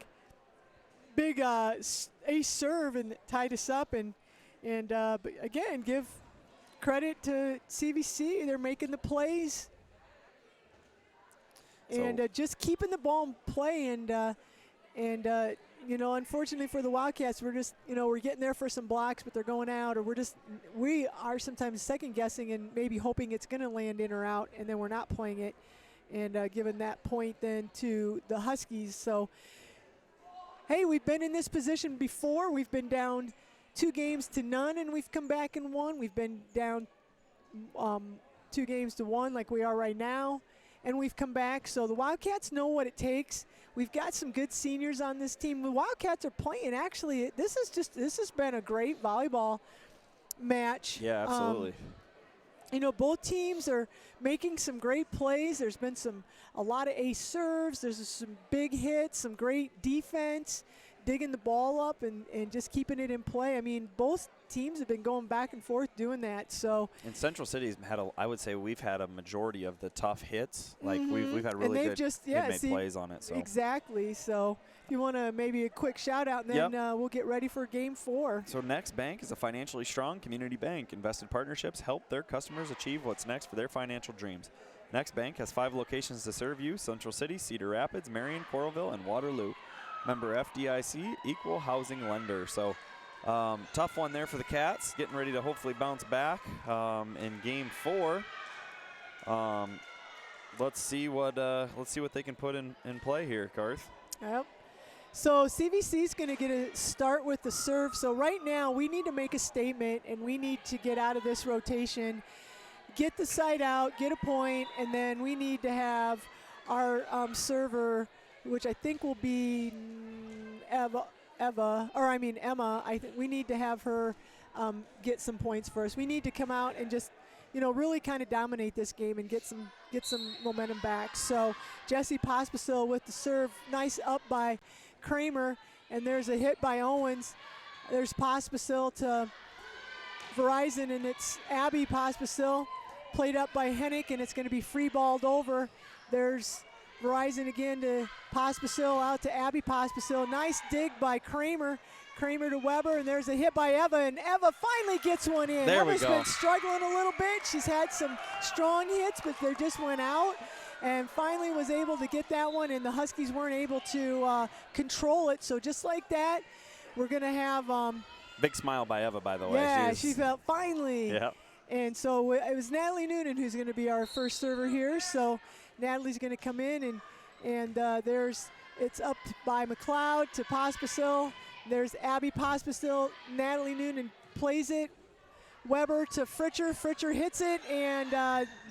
ace serve and tied us up. And but again, give credit to CVC. They're making the plays and just keeping the ball in play. And you know, unfortunately for the Wildcats, we're just, you know, we're getting there for some blocks, but they're going out, or we are sometimes second guessing and maybe hoping it's going to land in or out, and then we're not playing it and giving that point then to the Huskies. So, hey, we've been in this position before. We've been down 2-0, and we've come back and won. We've been down 2-1 like we are right now, and we've come back. So the Wildcats know what it takes. We've got some good seniors on this team. The Wildcats are playing. Actually, this has been a great volleyball match. Yeah, absolutely. You know, both teams are making some great plays. There's been a lot of ace serves. There's some big hits, some great defense, digging the ball up and just keeping it in play. I mean, both teams have been going back and forth doing that. So, and Central City's had I would say we've had a majority of the tough hits. Like we've had really good made plays on it. So exactly. So if you want to maybe a quick shout out, and then we'll get ready for Game 4. So Next Bank is a financially strong community bank. Invested partnerships help their customers achieve what's next for their financial dreams. Next Bank has 5 locations to serve you: Central City, Cedar Rapids, Marion, Coralville, and Waterloo. Member FDIC, equal housing lender. So tough one there for the Cats, getting ready to hopefully bounce back in Game 4. Let's see what they can put in play here, Garth. Yep. So CVC is going to get a start with the serve. So right now we need to make a statement, and we need to get out of this rotation, get the side out, get a point, and then we need to have our server, which I think will be Emma. I think we need to have her get some points for us. We need to come out and just, you know, really kind of dominate this game and get some momentum back. So Jessie Pospisil with the serve, nice up by Kramer, and there's a hit by Owens. There's Pospisil to Verizon, and it's Abby Pospisil, played up by Hennick, and it's going to be free balled over. There's Verizon again to Pospisil, out to Abby Pospisil. Nice dig by Kramer. Kramer to Weber, and there's a hit by Eva, and Eva finally gets one in. There we Eva's go. been struggling a little bit. She's had some strong hits, but they just went out, and finally was able to get that one, and the Huskies weren't able to control it. So just like that, we're going to have big smile by Eva, by the way. Yeah, she felt finally. Yep. And so it was Natalie Noonan who's going to be our first server here. So Natalie's going to come in, and it's up by McLeod to Pospisil. There's Abby Pospisil. Natalie Noonan plays it. Weber to Fritcher. Fritcher hits it, and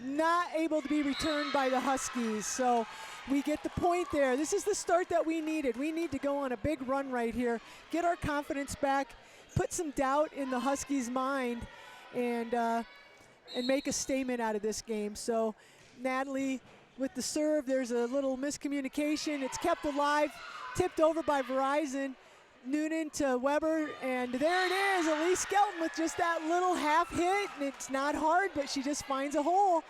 not able to be returned by the Huskies. So we get the point there. This is the start that we needed. We need to go on a big run right here, get our confidence back, put some doubt in the Huskies' mind, and make a statement out of this game. So Natalie with the serve. There's a little miscommunication. It's kept alive, tipped over by Verizon. Noonan to Weber, and there it is, Elise Skelton with just that little half hit. It's not hard, but she just finds a hole.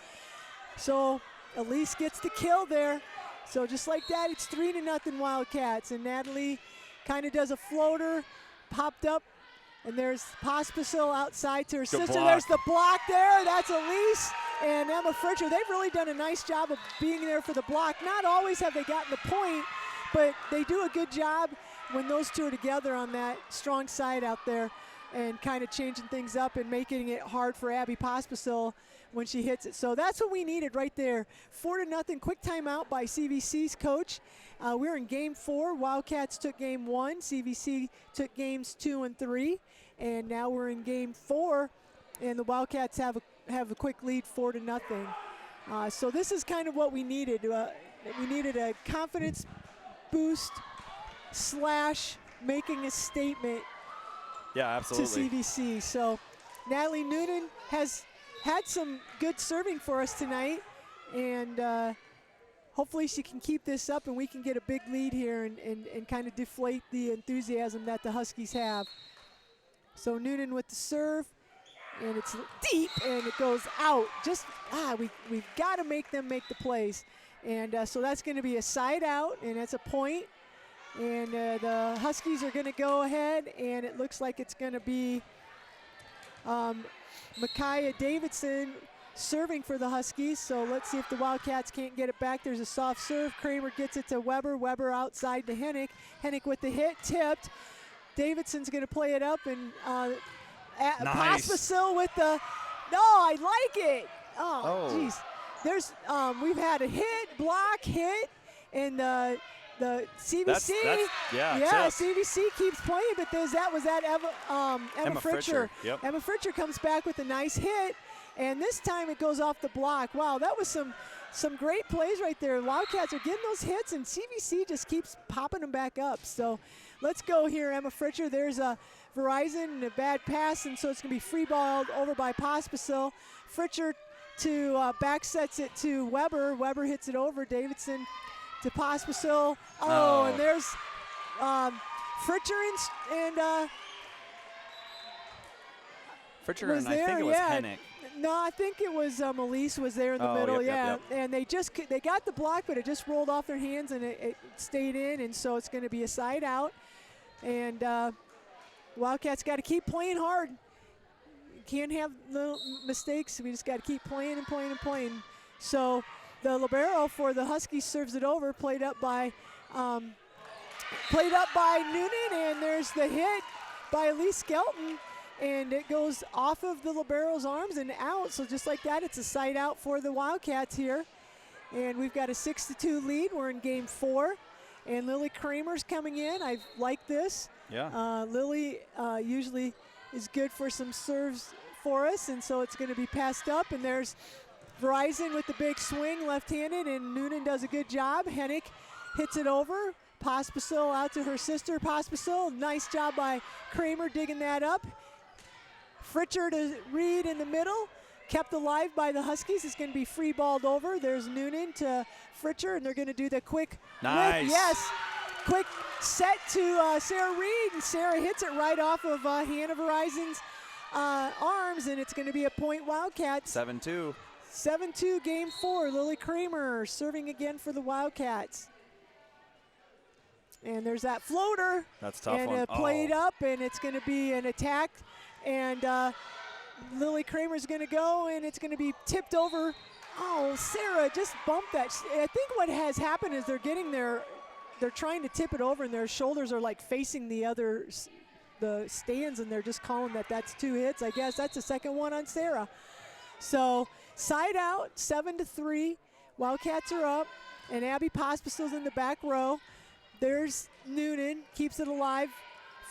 So Elise gets the kill there. So just like that, it's 3-0 Wildcats, and Natalie kind of does a floater, popped up, and there's Pospisil outside to her sister. Block. There's the block there. That's Elise and Emma Fritcher. They've really done a nice job of being there for the block. Not always have they gotten the point, but they do a good job when those two are together on that strong side out there and kind of changing things up and making it hard for Abby Pospisil when she hits it. So that's what we needed right there. 4-0, quick timeout by CVC's coach. We're in game 4. Wildcats took game 1. CVC took games 2 and 3. And now we're in game 4, and the Wildcats have a quick lead, 4-0. So this is kind of what we needed. We needed a confidence boost / making a statement. Yeah, absolutely. To CVC. So Natalie Noonan has had some good serving for us tonight, and hopefully she can keep this up and we can get a big lead here and kind of deflate the enthusiasm that the Huskies have. So Noonan with the serve, and it's deep, and it goes out. Just, we've got to make them make the plays. And so that's going to be a side out, and that's a point. And the Huskies are going to go ahead, and it looks like it's going to be Micaiah Davidson serving for the Huskies. So let's see if the Wildcats can't get it back. There's a soft serve. Kramer gets it to Weber. Weber outside to Hennick. Hennick with the hit, tipped. Davidson's going to play it up, and nice. Pospisil with the, no, I like it. Oh, jeez. There's, we've had a hit, block, hit, and the CVC, CVC keeps playing, but was that Emma Fritcher. Yep. Emma Fritcher comes back with a nice hit, and this time it goes off the block. Wow, that was some great plays right there. Wildcats are getting those hits, and CVC just keeps popping them back up. So let's go here, Emma Fritcher. There's a Verizon and a bad pass, and so it's going to be free balled over by Pospisil. Fritcher to back sets it to Weber. Weber hits it over. Davidson to Pospisil. And there's Fritcher and Fritcher, and I think it was Hennick. No, I think it was Elise was there in the middle, yep. And they got the block, but it just rolled off their hands, and it stayed in, and so it's going to be a side out. And Wildcats got to keep playing hard. Can't have little mistakes. We just got to keep playing and playing and playing. So the libero for the Huskies serves it over, played up by Noonan, and there's the hit by Elise Skelton, and it goes off of the libero's arms and out. So just like that, it's a side out for the Wildcats here. And we've got a 6-2 lead. We're in game 4, and Lily Kramer's coming in. I like this. Yeah. Lily usually is good for some serves for us, and so it's going to be passed up, and there's Verizon with the big swing, left-handed, and Noonan does a good job. Hennick hits it over. Pospisil out to her sister. Pospisil, nice job by Kramer digging that up. Fritcher to Reed in the middle, kept alive by the Huskies. It's going to be free balled over. There's Noonan to Fritcher, and they're going to do the quick nice. whip. Yes, quick set to Sarah Reed, and Sarah hits it right off of Hannah Verizon's arms, and it's going to be a point Wildcats. 7-2. 7-2 game 4. Lily Kramer serving again for the Wildcats. And there's that floater. That's a tough and one. And played up, and it's going to be an attack. And Lily Kramer's going to go, and it's going to be tipped over. Oh, Sarah just bumped that. I think what has happened is they're trying to tip it over, and their shoulders are like facing the stands, and they're just calling that's 2 hits. I guess that's the second one on Sarah. So side out, 7-3. Wildcats are up, and Abby Pospisil's in the back row. There's Noonan, keeps it alive,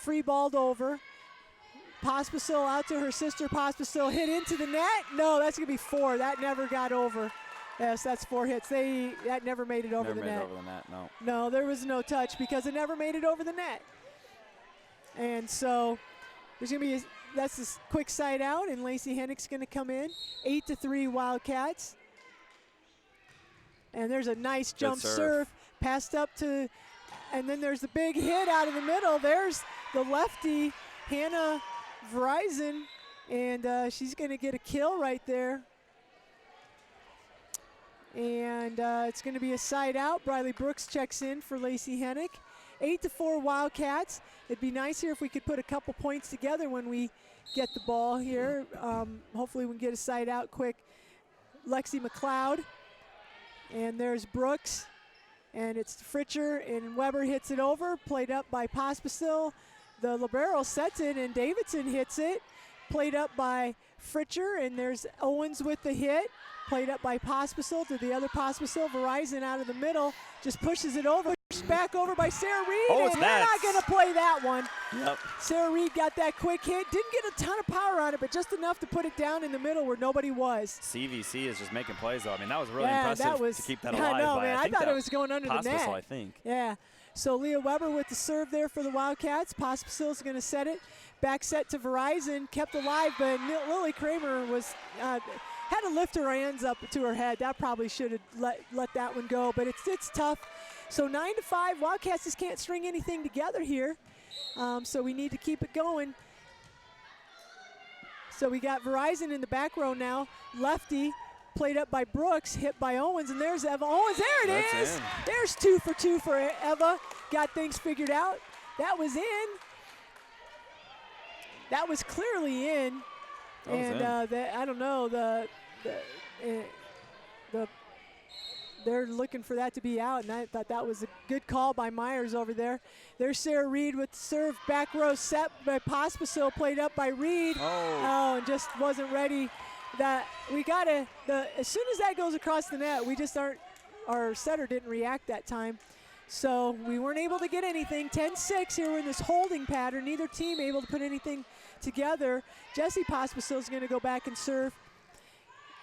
free balled over. Pospisil out to her sister. Pospisil hit into the net. No, that's going to be 4. That never got over. Yes, that's 4 hits. That never made it over the net. Never made it over the net, no. No, there was no touch because it never made it over the net. And so there's going to be that's a quick side out, and Lacey Hennick's going to come in. 8-3 Wildcats. And there's a nice jump serve. serve, passed up to, and then there's the big hit out of the middle. There's the lefty, Hannah Verizon, and she's going to get a kill right there. And it's going to be a side out. Briley Brooks checks in for Lacey Hennick. 8-4 Wildcats. It'd be nice here if we could put a couple points together when we get the ball here. Hopefully we can get a side out quick. Lexi McLeod. And there's Brooks. And it's Fritcher, and Weber hits it over. Played up by Pospisil. The libero sets it, and Davidson hits it. Played up by Fritcher, and there's Owens with the hit. Played up by Pospisil to the other Pospisil. Verizon out of the middle, just pushes it over. Back over by Sarah Reed, and they're not going to play that one. Yep. Sarah Reed got that quick hit. Didn't get a ton of power on it, but just enough to put it down in the middle where nobody was. CVC is just making plays, though. I mean, that was really yeah, impressive to keep that alive. I know, man. I thought it was going under the net. I think. Yeah. So Leah Weber with the serve there for the Wildcats. Pospisil's going to set it. Back set to Verizon, kept alive, but Lily Kramer was had to lift her hands up to her head. That probably should have let that one go, but it's tough. So 9-5, Wildcats just can't string anything together here. So we need to keep it going. So we got Verizon in the back row now. Lefty, played up by Brooks, hit by Owens, and there's Eva Owens. There it is. There's 2 for 2 for Eva. Got things figured out. That was in. That was clearly in. I don't know, they're looking for that to be out, and I thought that was a good call by Myers over there. There's Sarah Reed with the serve, back row set by Pospisil, played up by Reed. Oh, and just wasn't ready. That we gotta, as soon as that goes across the net, we just aren't, our setter didn't react that time. So we weren't able to get anything. 10-6 here, we're in this holding pattern. Neither team able to put anything together. Jessie Pospisil is going to go back and serve.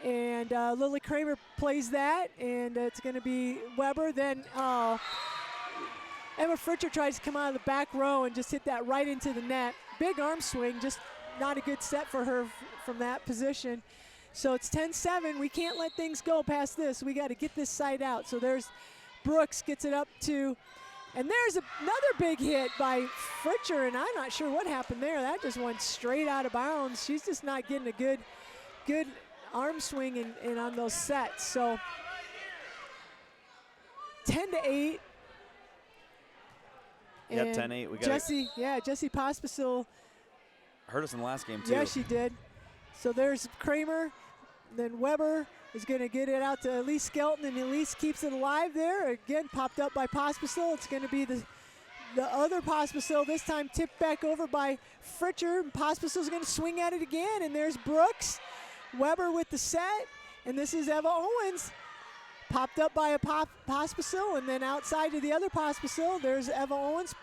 And Lily Kramer plays that, and it's going to be Weber. Then Emma Fritcher tries to come out of the back row and just hit that right into the net. Big arm swing, just not a good set for her from that position. So it's 10-7. We can't let things go past this. We got to get this side out. So there's Brooks, gets it up to, and there's another big hit by Fritcher, and I'm not sure what happened there. That just went straight out of bounds. She's just not getting a good arm swing and on those sets. So 10-8. Yep, 10-8. We got Jessie Pospisil hurt us in the last game too. Yeah, she did. So there's Kramer, then Weber is going to get it out to Elise Skelton, and Elise keeps it alive there. Again, popped up by Pospisil. It's going to be the other Pospisil, this time tipped back over by Fritcher. Pospisil's going to swing at it again, and there's Brooks. Weber with the set, and this is Eva Owens. Popped up by a Pospisil, and then outside to the other Pospisil, there's Eva Owens.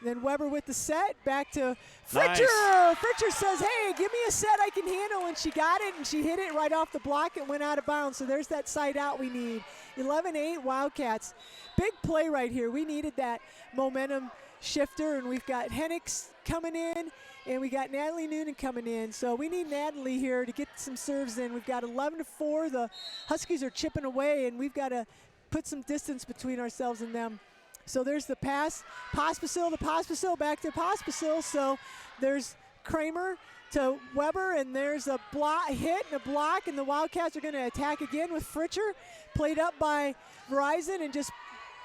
Then Weber with the set, back to Fritcher. Nice. Fritcher says, hey, give me a set I can handle, and she got it, and she hit it right off the block. It went out of bounds, so there's that side out we need. 11-8 Wildcats. Big play right here. We needed that momentum shifter, and we've got Hennick coming in, and we got Natalie Noonan coming in. So we need Natalie here to get some serves in. We've got 11-4. The Huskies are chipping away, and we've got to put some distance between ourselves and them. So there's the pass, Pospisil to Pospisil, back to Pospisil. So there's Kramer to Weber, and there's a hit and a block, and the Wildcats are going to attack again with Fritcher. Played up by Verizon and just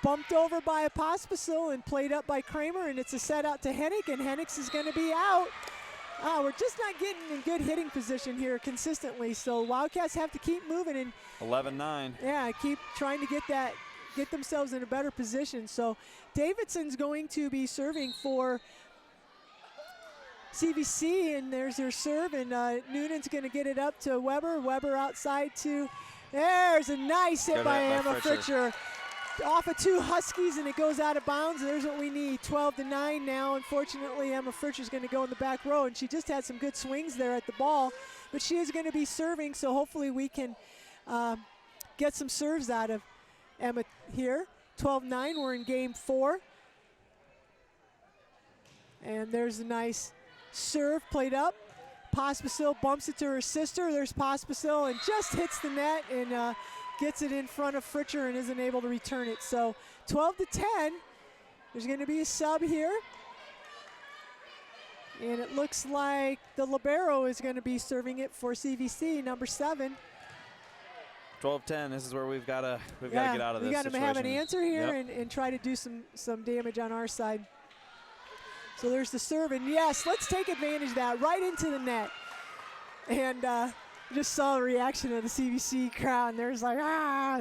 bumped over by a Pospisil and played up by Kramer, and it's a set out to Hennick, and Hennick is going to be out. We're just not getting in good hitting position here consistently, so Wildcats have to keep moving and 11-9. Yeah, keep trying to get themselves in a better position. So Davidson's going to be serving for CVC, and there's their serve, and Noonan's going to get it up to Weber. Weber outside to, there's a nice hit by Emma Fritcher. Off of 2 Huskies, and it goes out of bounds. There's what we need, 12-9 now. Unfortunately, Emma Fritcher's going to go in the back row, and she just had some good swings there at the ball, but she is going to be serving, so hopefully we can get some serves out of Emma here. 12-9, we're in game 4. And there's a nice serve played up. Pospisil bumps it to her sister. There's Pospisil and just hits the net, and gets it in front of Fritcher and isn't able to return it. So 12-10. There's going to be a sub here. And it looks like the libero is going to be serving it for CVC, number 7. 12-10. This is where we've got to get out of this we got to have an answer here Yep. and try to do some damage on our side. So there's the serve, and yes, let's take advantage of that right into the net. And just saw the reaction of the CVC crowd, and there's like,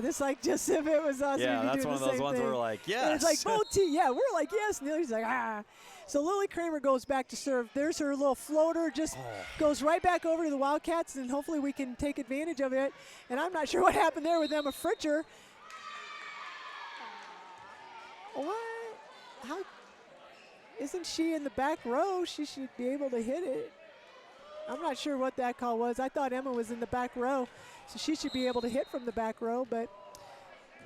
this like just if it was us. Yeah, we'd be that's doing one of the those same ones thing. where we're like, yes. And it's like both teams, yeah, we're like yes, and the other's like So Lily Kramer goes back to serve. There's her little floater, just goes right back over to the Wildcats, and hopefully we can take advantage of it. And I'm not sure what happened there with Emma Fritcher. What? How? Isn't she in the back row? She should be able to hit it. I'm not sure what that call was. I thought Emma was in the back row, so she should be able to hit from the back row, but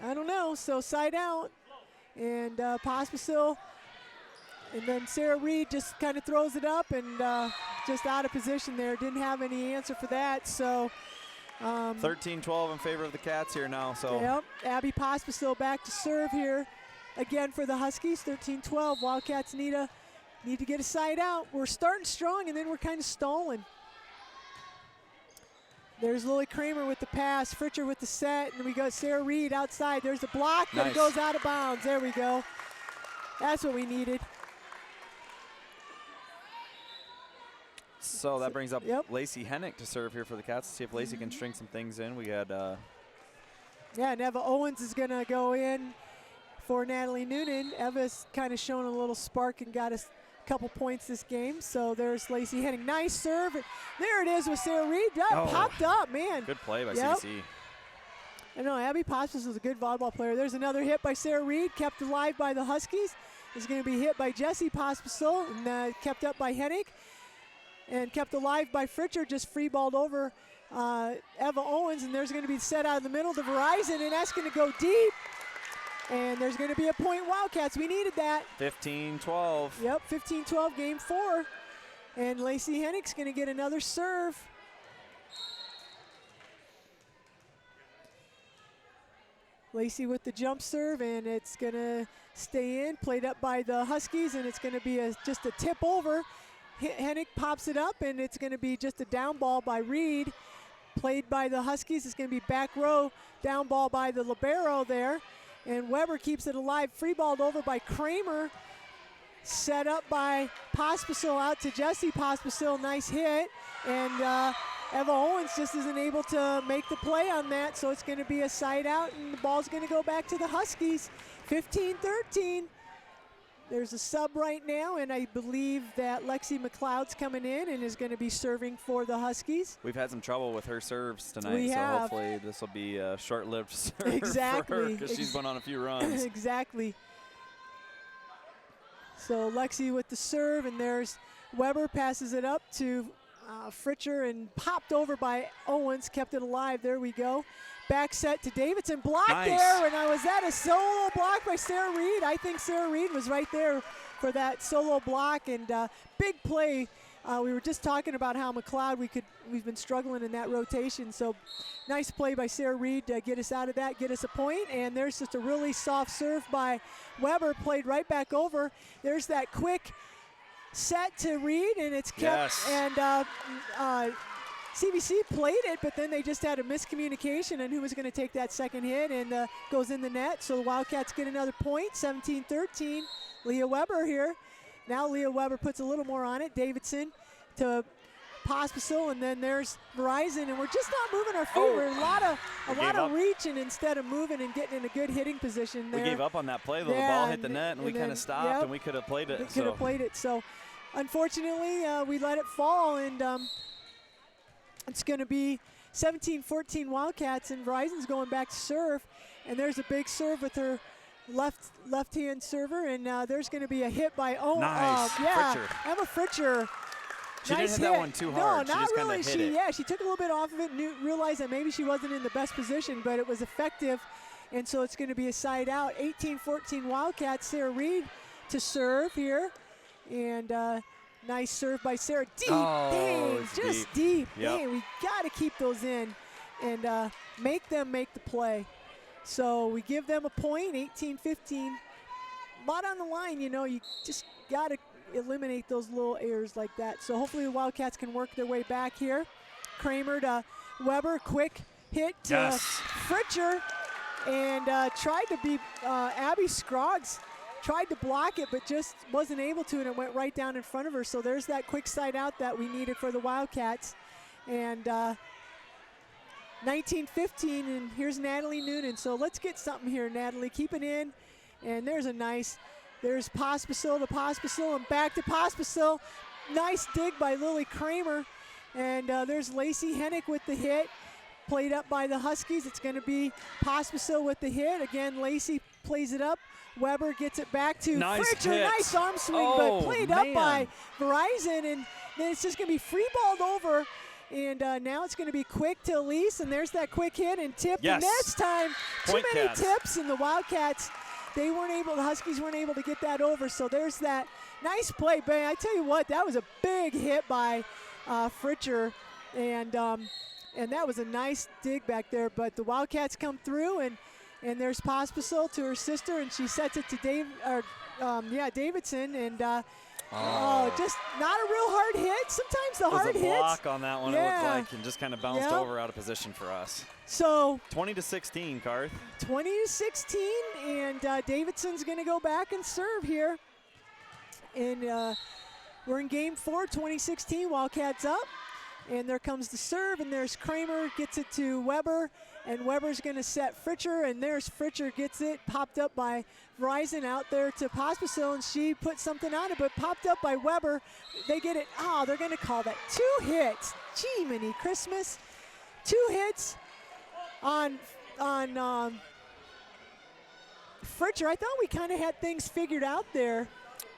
I don't know. So side out, and Pospisil, and then Sarah Reed just kind of throws it up and just out of position there. Didn't have any answer for that. So 13-12 in favor of the Cats here now. So yep, Abby Pospisil back to serve here again for the Huskies. 13-12. Wildcats need to get a side out. We're starting strong, and then we're kind of stalling. There's Lily Kramer with the pass, Fritcher with the set, and we got Sarah Reed outside. There's a block, but it goes out of bounds. There we go. That's what we needed. So that brings up Lacey Hennick to serve here for the Cats. See if Lacey can string some things in. We had Eva Owens is going to go in for Natalie Noonan. Eva's kind of shown a little spark and got us a couple points this game. So there's Lacey Hennick. Nice serve. There it is with Sarah Reed. That popped up, man. Good play by CVC. I know, Abby Pospisil is a good volleyball player. There's another hit by Sarah Reed, kept alive by the Huskies. It's going to be hit by Jessie Pospisil and kept up by Hennick. And kept alive by Fritcher, just free-balled over Eva Owens, and there's going to be set out of the middle to Verizon, and that's going to go deep. And there's going to be a point Wildcats. We needed that. 15-12. Yep, 15-12, game 4. And Lacey Hennick's going to get another serve. Lacey with the jump serve, and it's going to stay in, played up by the Huskies, and it's going to be just a tip over. Hennick pops it up, and it's going to be just a down ball by Reed. Played by the Huskies. It's going to be back row, down ball by the libero there. And Weber keeps it alive, free balled over by Kramer. Set up by Pospisil out to Jessie Pospisil. Nice hit. And Eva Owens just isn't able to make the play on that, so it's going to be a side out, and the ball's going to go back to the Huskies. 15-13. There's a sub right now, and I believe that Lexi McLeod's coming in and is going to be serving for the Huskies. We've had some trouble with her serves tonight, we have. Hopefully this will be a short-lived serve exactly. for her because she's been on a few runs. Exactly. So Lexi with the serve, and there's Weber passes it up to Fritcher and popped over by Owens, kept it alive. There we go. Back set to Davidson, block there, and was that a solo block by Sarah Reed? I think Sarah Reed was right there for that solo block, and big play. We were just talking about how McLeod, we've been struggling in that rotation, so nice play by Sarah Reed to get us out of that, get us a point, and there's just a really soft serve by Weber, played right back over. There's that quick set to Reed, and it's kept, and CVC played it, but then they just had a miscommunication on who was going to take that second hit, and goes in the net. So the Wildcats get another point, 17-13. Leah Weber here. Now Leah Weber puts a little more on it. Davidson to Pospisil, and then there's Verizon, and we're just not moving our feet. We're a lot of reaching instead of moving and getting in a good hitting position there. We gave up on that play, though. The ball hit the net, and we kind of stopped, and we could have played it. We could have played it. So unfortunately, we let it fall, and it's going to be 17-14 Wildcats, and Verizon's going back to serve. And there's a big serve with her left-hand server, and there's going to be a hit by Fritcher. Emma Fritcher. She didn't hit that one too hard. No, not really. She took a little bit off of it, realized that maybe she wasn't in the best position, but it was effective, and so it's going to be a side out. 18-14 Wildcats. Sarah Reed to serve here, and nice serve by Sarah. Deep, just deep. Yep. Dang, we got to keep those in. and make them make the play. So we give them a point, 18-15. A lot on the line, you know, you just got to eliminate those little errors like that. So hopefully the Wildcats can work their way back here. Kramer to Weber, quick hit to Fritcher, and tried to be Abby Scroggs tried to block it, but just wasn't able to, and it went right down in front of her. So there's that quick side out that we needed for the Wildcats. And 19-15, and here's Natalie Noonan. So let's get something here, Natalie. Keep it in, and there's there's Pospisil to Pospisil, and back to Pospisil. Nice dig by Lily Kramer. And there's Lacey Hennick with the hit. Played up by the Huskies. It's going to be Pospisil with the hit. Again, Lacey plays it up. Weber gets it back to Fritcher. Nice arm swing, but played up by Verizon. And then it's just going to be free balled over. And now it's going to be quick to Elise. And there's that quick hit and tip. And this time, too many tips. And the Wildcats, the Huskies weren't able to get that over. So there's that nice play. But I tell you what, that was a big hit by Fritcher. And that was a nice dig back there. But the Wildcats come through, and there's Pospisil to her sister, and she sets it to Davidson, and just not a real hard hit. Sometimes the hard hits. There was a block on that one, it looked like, and just kind of bounced over out of position for us. So 20-16, Karth. 20-16, and Davidson's going to go back and serve here. And we're in game 4, 2016. Wildcats up. And there comes the serve, and there's Kramer, gets it to Weber, and Weber's going to set Fritcher, and there's Fritcher, gets it, popped up by Verizon out there to Pospisil, and she put something on it, but popped up by Weber. They get it. Oh, they're going to call that 2 hits. Gee, mini Christmas. 2 hits on Fritcher. I thought we kind of had things figured out there.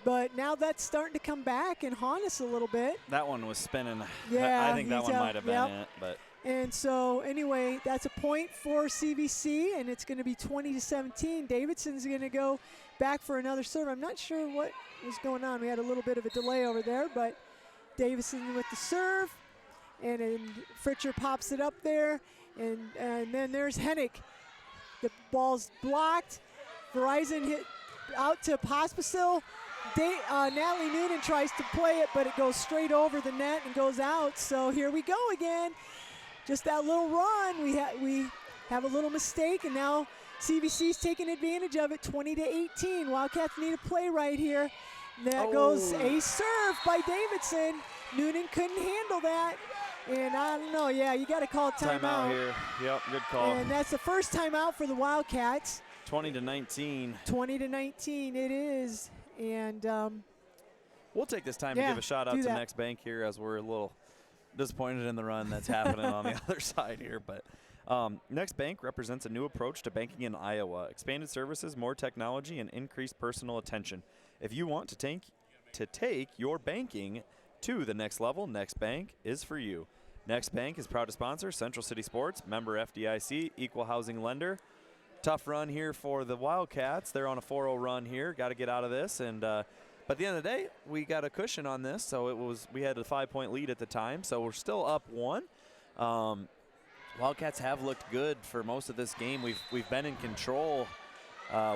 But now that's starting to come back and haunt us a little bit. That one was spinning. Yeah, I think that one might have been it. But. And so anyway, that's a point for CVC, and it's going to be 20-17. Davidson's going to go back for another serve. I'm not sure what was going on. We had a little bit of a delay over there, but Davidson with the serve, and then Fritcher pops it up there, and then there's Hennick. The ball's blocked. Verizon hit out to Pospisil. Natalie Noonan tries to play it, but it goes straight over the net and goes out. So here we go again. Just that little run. We have a little mistake, and now CVC's taking advantage of it, 20-18. Wildcats need a play right here. That goes a serve by Davidson. Noonan couldn't handle that. And I don't know, you got to call a timeout. Timeout here. Yep, good call. And that's the first timeout for the Wildcats. 20-19. 20-19 it is. And we'll take this time to give a shout out to Next Bank here, as we're a little disappointed in the run that's happening on the other side here. But Next Bank represents a new approach to banking in Iowa. Expanded services, more technology, and increased personal attention. If you want to take your banking to the next level, Next Bank is for you. Next Bank is proud to sponsor Central City Sports, member FDIC, equal housing lender. Tough run here for the Wildcats. They're on a 4-0 run here. Got to get out of this. And but at the end of the day, we got a cushion on this. So we had a 5-point lead at the time. So we're still up 1. Wildcats have looked good for most of this game. We've been in control.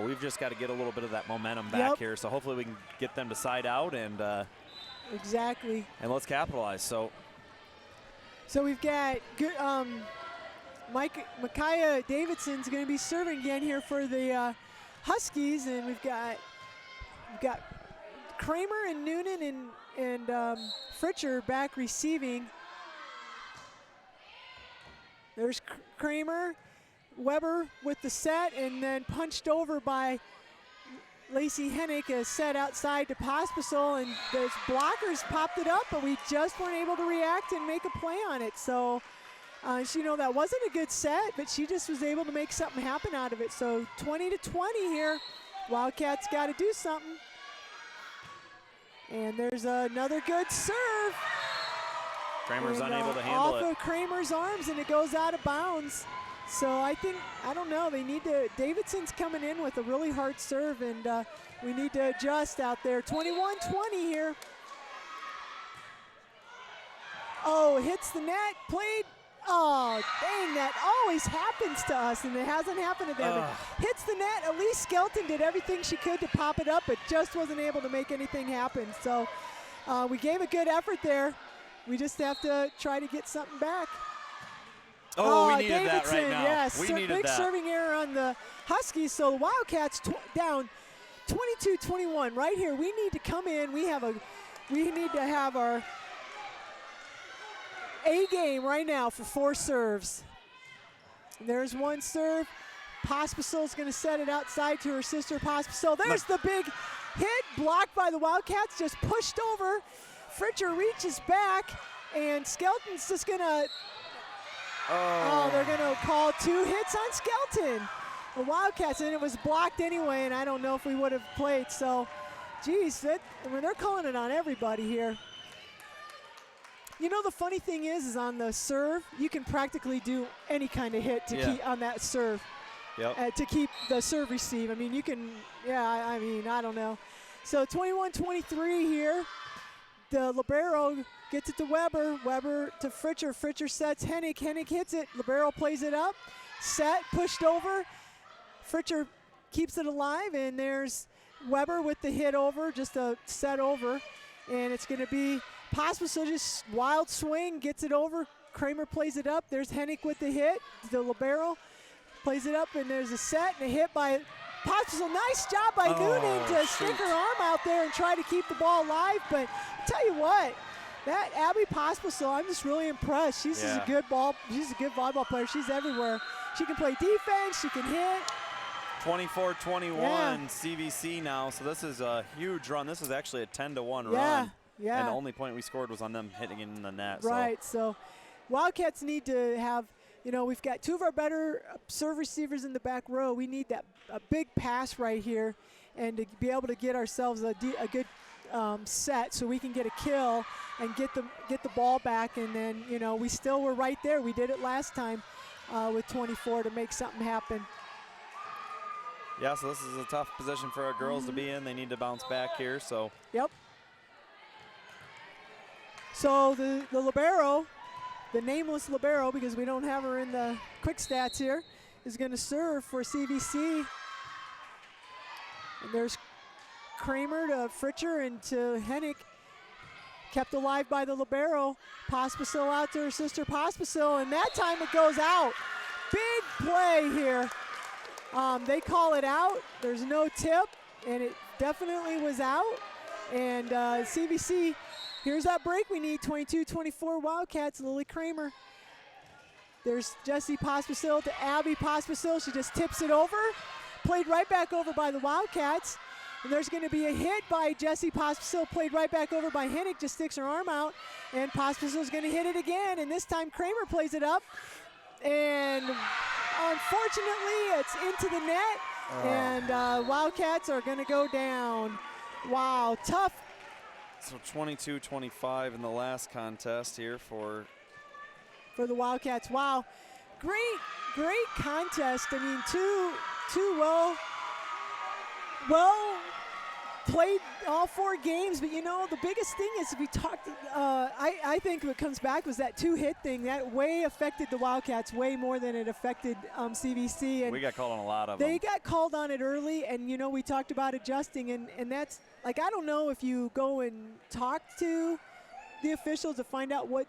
We've just got to get a little bit of that momentum back here. So hopefully we can get them to side out and exactly. And let's capitalize. So we've got good. Micaiah Davidson's going to be serving again here for the Huskies, and we've got Kramer and Noonan and Fritcher back receiving. There's Kramer, Weber with the set, and then punched over by Lacey Hennick, a set outside to Pospisil, and those blockers popped it up, but we just weren't able to react and make a play on it. So. That wasn't a good set, but she just was able to make something happen out of it. So 20-20 here. Wildcats got to do something. And there's another good serve. Kramer's unable to handle it. Off of Kramer's arms, and it goes out of bounds. So I don't know, they need to, Davidson's coming in with a really hard serve, and we need to adjust out there. 21-20 here. Oh, hits the net, played Oh, dang, that always happens to us, and it hasn't happened to them. It hits the net. Elise Skelton did everything she could to pop it up, but just wasn't able to make anything happen. So we gave a good effort there. We just have to try to get something back. Oh, we needed Davidson, that right now. Yes, we needed big that. serving error on the Huskies. So the Wildcats down 22-21 right here. We need to come in. We need to have our A game right now for 4 serves. There's one serve. Pospisil's going to set it outside to her sister Pospisil. There's the big hit, blocked by the Wildcats, just pushed over. Fritcher reaches back, and Skelton's just going to they're going to call 2 hits on Skelton. The Wildcats, and it was blocked anyway, and I don't know if we would have played. So, geez, they're calling it on everybody here. You know, the funny thing is on the serve, you can practically do any kind of hit to keep on that serve. Yep. To keep the serve receive. I mean, you can, I mean, I don't know. So 21-23 here. The libero gets it to Weber. Weber to Fritcher. Fritcher sets Hennig. Hennig hits it. Libero plays it up. Set, pushed over. Fritcher keeps it alive, and there's Weber with the hit over, just a set over. And it's going to be Pospisil, just wild swing, gets it over. Kramer plays it up. There's Hennig with the hit. The libero plays it up, and there's a set and a hit by Pospisil. Nice job by Noonan to stick her arm out there and try to keep the ball alive. But I'll tell you what, that Abby Pospisil, I'm just really impressed. She's just a good volleyball player. She's everywhere. She can play defense. She can hit. 24-21 CVC now. So this is a huge run. This is actually a 10-1 run. Yeah. And the only point we scored was on them hitting it in the net. Right. So Wildcats need to have. We've got 2 of our better serve receivers in the back row. We need a big pass right here, and to be able to get ourselves a good set so we can get a kill and get the ball back. And then we still were right there. We did it last time with 24 to make something happen. Yeah, so this is a tough position for our girls to be in. They need to bounce back here. So. Yep. So the libero. The nameless libero, because we don't have her in the quick stats here, is going to serve for CVC. And there's Kramer to Fritcher and to Hennig. Kept alive by the libero. Pospisil out to her sister Pospisil, and that time it goes out. Big play here. They call it out. There's no tip, and it definitely was out. And CVC, here's that break we need, 22-24 Wildcats, Lily Kramer. There's Jessie Pospisil to Abby Pospisil. She just tips it over. Played right back over by the Wildcats. And there's going to be a hit by Jessie Pospisil, played right back over by Hennig, just sticks her arm out. And Pospisil's going to hit it again, and this time Kramer plays it up. And unfortunately, it's into the net, and Wildcats are going to go down. Wow, tough. So 22-25 in the last contest here for the Wildcats. Wow, great contest. I mean, two well played all 4 games, but the biggest thing is we talked. I think what comes back was that 2-hit thing that way affected the Wildcats way more than it affected CVC. And we got called on a lot of them. They got called on it early, and we talked about adjusting, and that's like, I don't know if you go and talk to the officials to find out what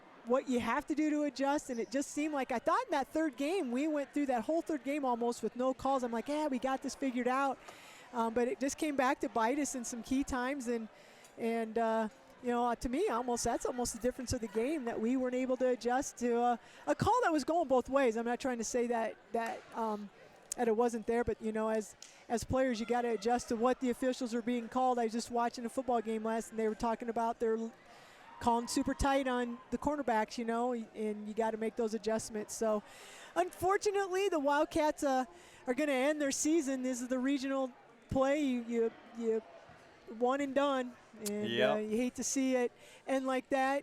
you have to do to adjust, and it just seemed like, I thought in that 3rd game, we went through that whole 3rd game almost with no calls. I'm like, we got this figured out. But it just came back to bite us in some key times, and to me, that's almost the difference of the game, that we weren't able to adjust to a call that was going both ways. I'm not trying to say that it wasn't there, but as players, you got to adjust to what the officials are being called. I was just watching a football game last, and they were talking about they're calling super tight on the cornerbacks, and you got to make those adjustments. So, unfortunately, the Wildcats are going to end their season. This is the regional play. You one and done, and you hate to see it end like that.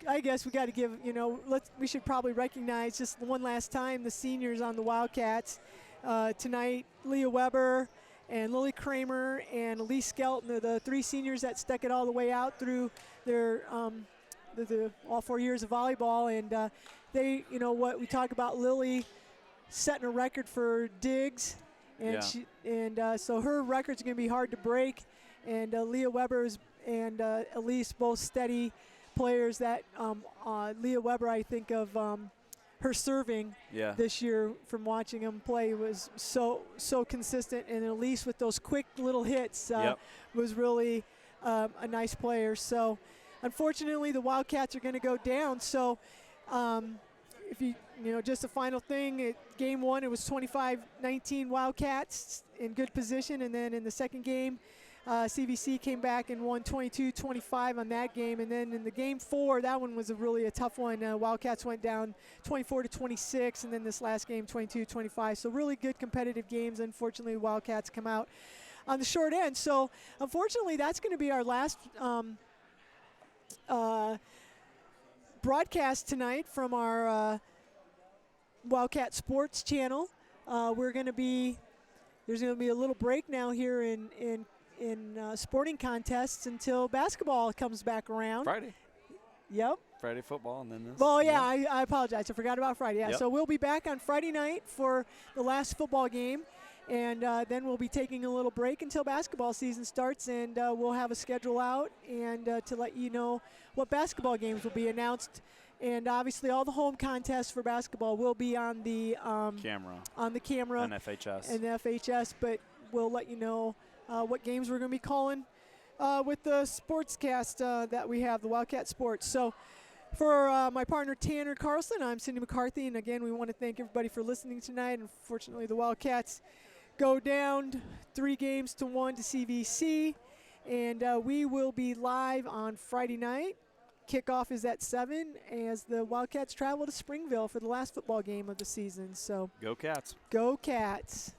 I guess we got to give, we should probably recognize just one last time the seniors on the Wildcats tonight. Leah Weber and Lily Kramer and Elise Skelton are the 3 seniors that stuck it all the way out through their all 4 years of volleyball, and they, what we talk about, Lily setting a record for digs, and so her record's going to be hard to break. And Leah Weber and Elise, both steady players. That Leah Weber, I think of her serving this year from watching them play, was so consistent, and Elise with those quick little hits was really a nice player. So unfortunately the Wildcats are going to go down. So if just a final thing, game one it was 25-19 Wildcats in good position, and then in the second game CVC came back and won 22-25 on that game. And then in the game 4, that one was really a tough one. Wildcats went down 24-26, and then this last game 22-25. So really good competitive games. Unfortunately, the Wildcats come out on the short end. So unfortunately, that's going to be our last broadcast tonight from our Wildcat Sports channel. There's going to be a little break now here in sporting contests until basketball comes back around. Friday. Yep. Friday football, and then this. Well, yeah, I apologize. I forgot about Friday. Yeah, yep. So we'll be back on Friday night for the last football game, and then we'll be taking a little break until basketball season starts, and we'll have a schedule out and to let you know what basketball games will be announced. And obviously all the home contests for basketball will be on the camera. On the camera. And FHS. And FHS, but we'll let you know what games we're going to be calling with the sportscast that we have, the Wildcat Sports. So for my partner Tanner Carlson, I'm Cindy McCarthy, and again, we want to thank everybody for listening tonight. Unfortunately, the Wildcats go down 3-1 to CVC, and we will be live on Friday night. Kickoff is at 7 as the Wildcats travel to Springville for the last football game of the season. So go Cats. Go Cats.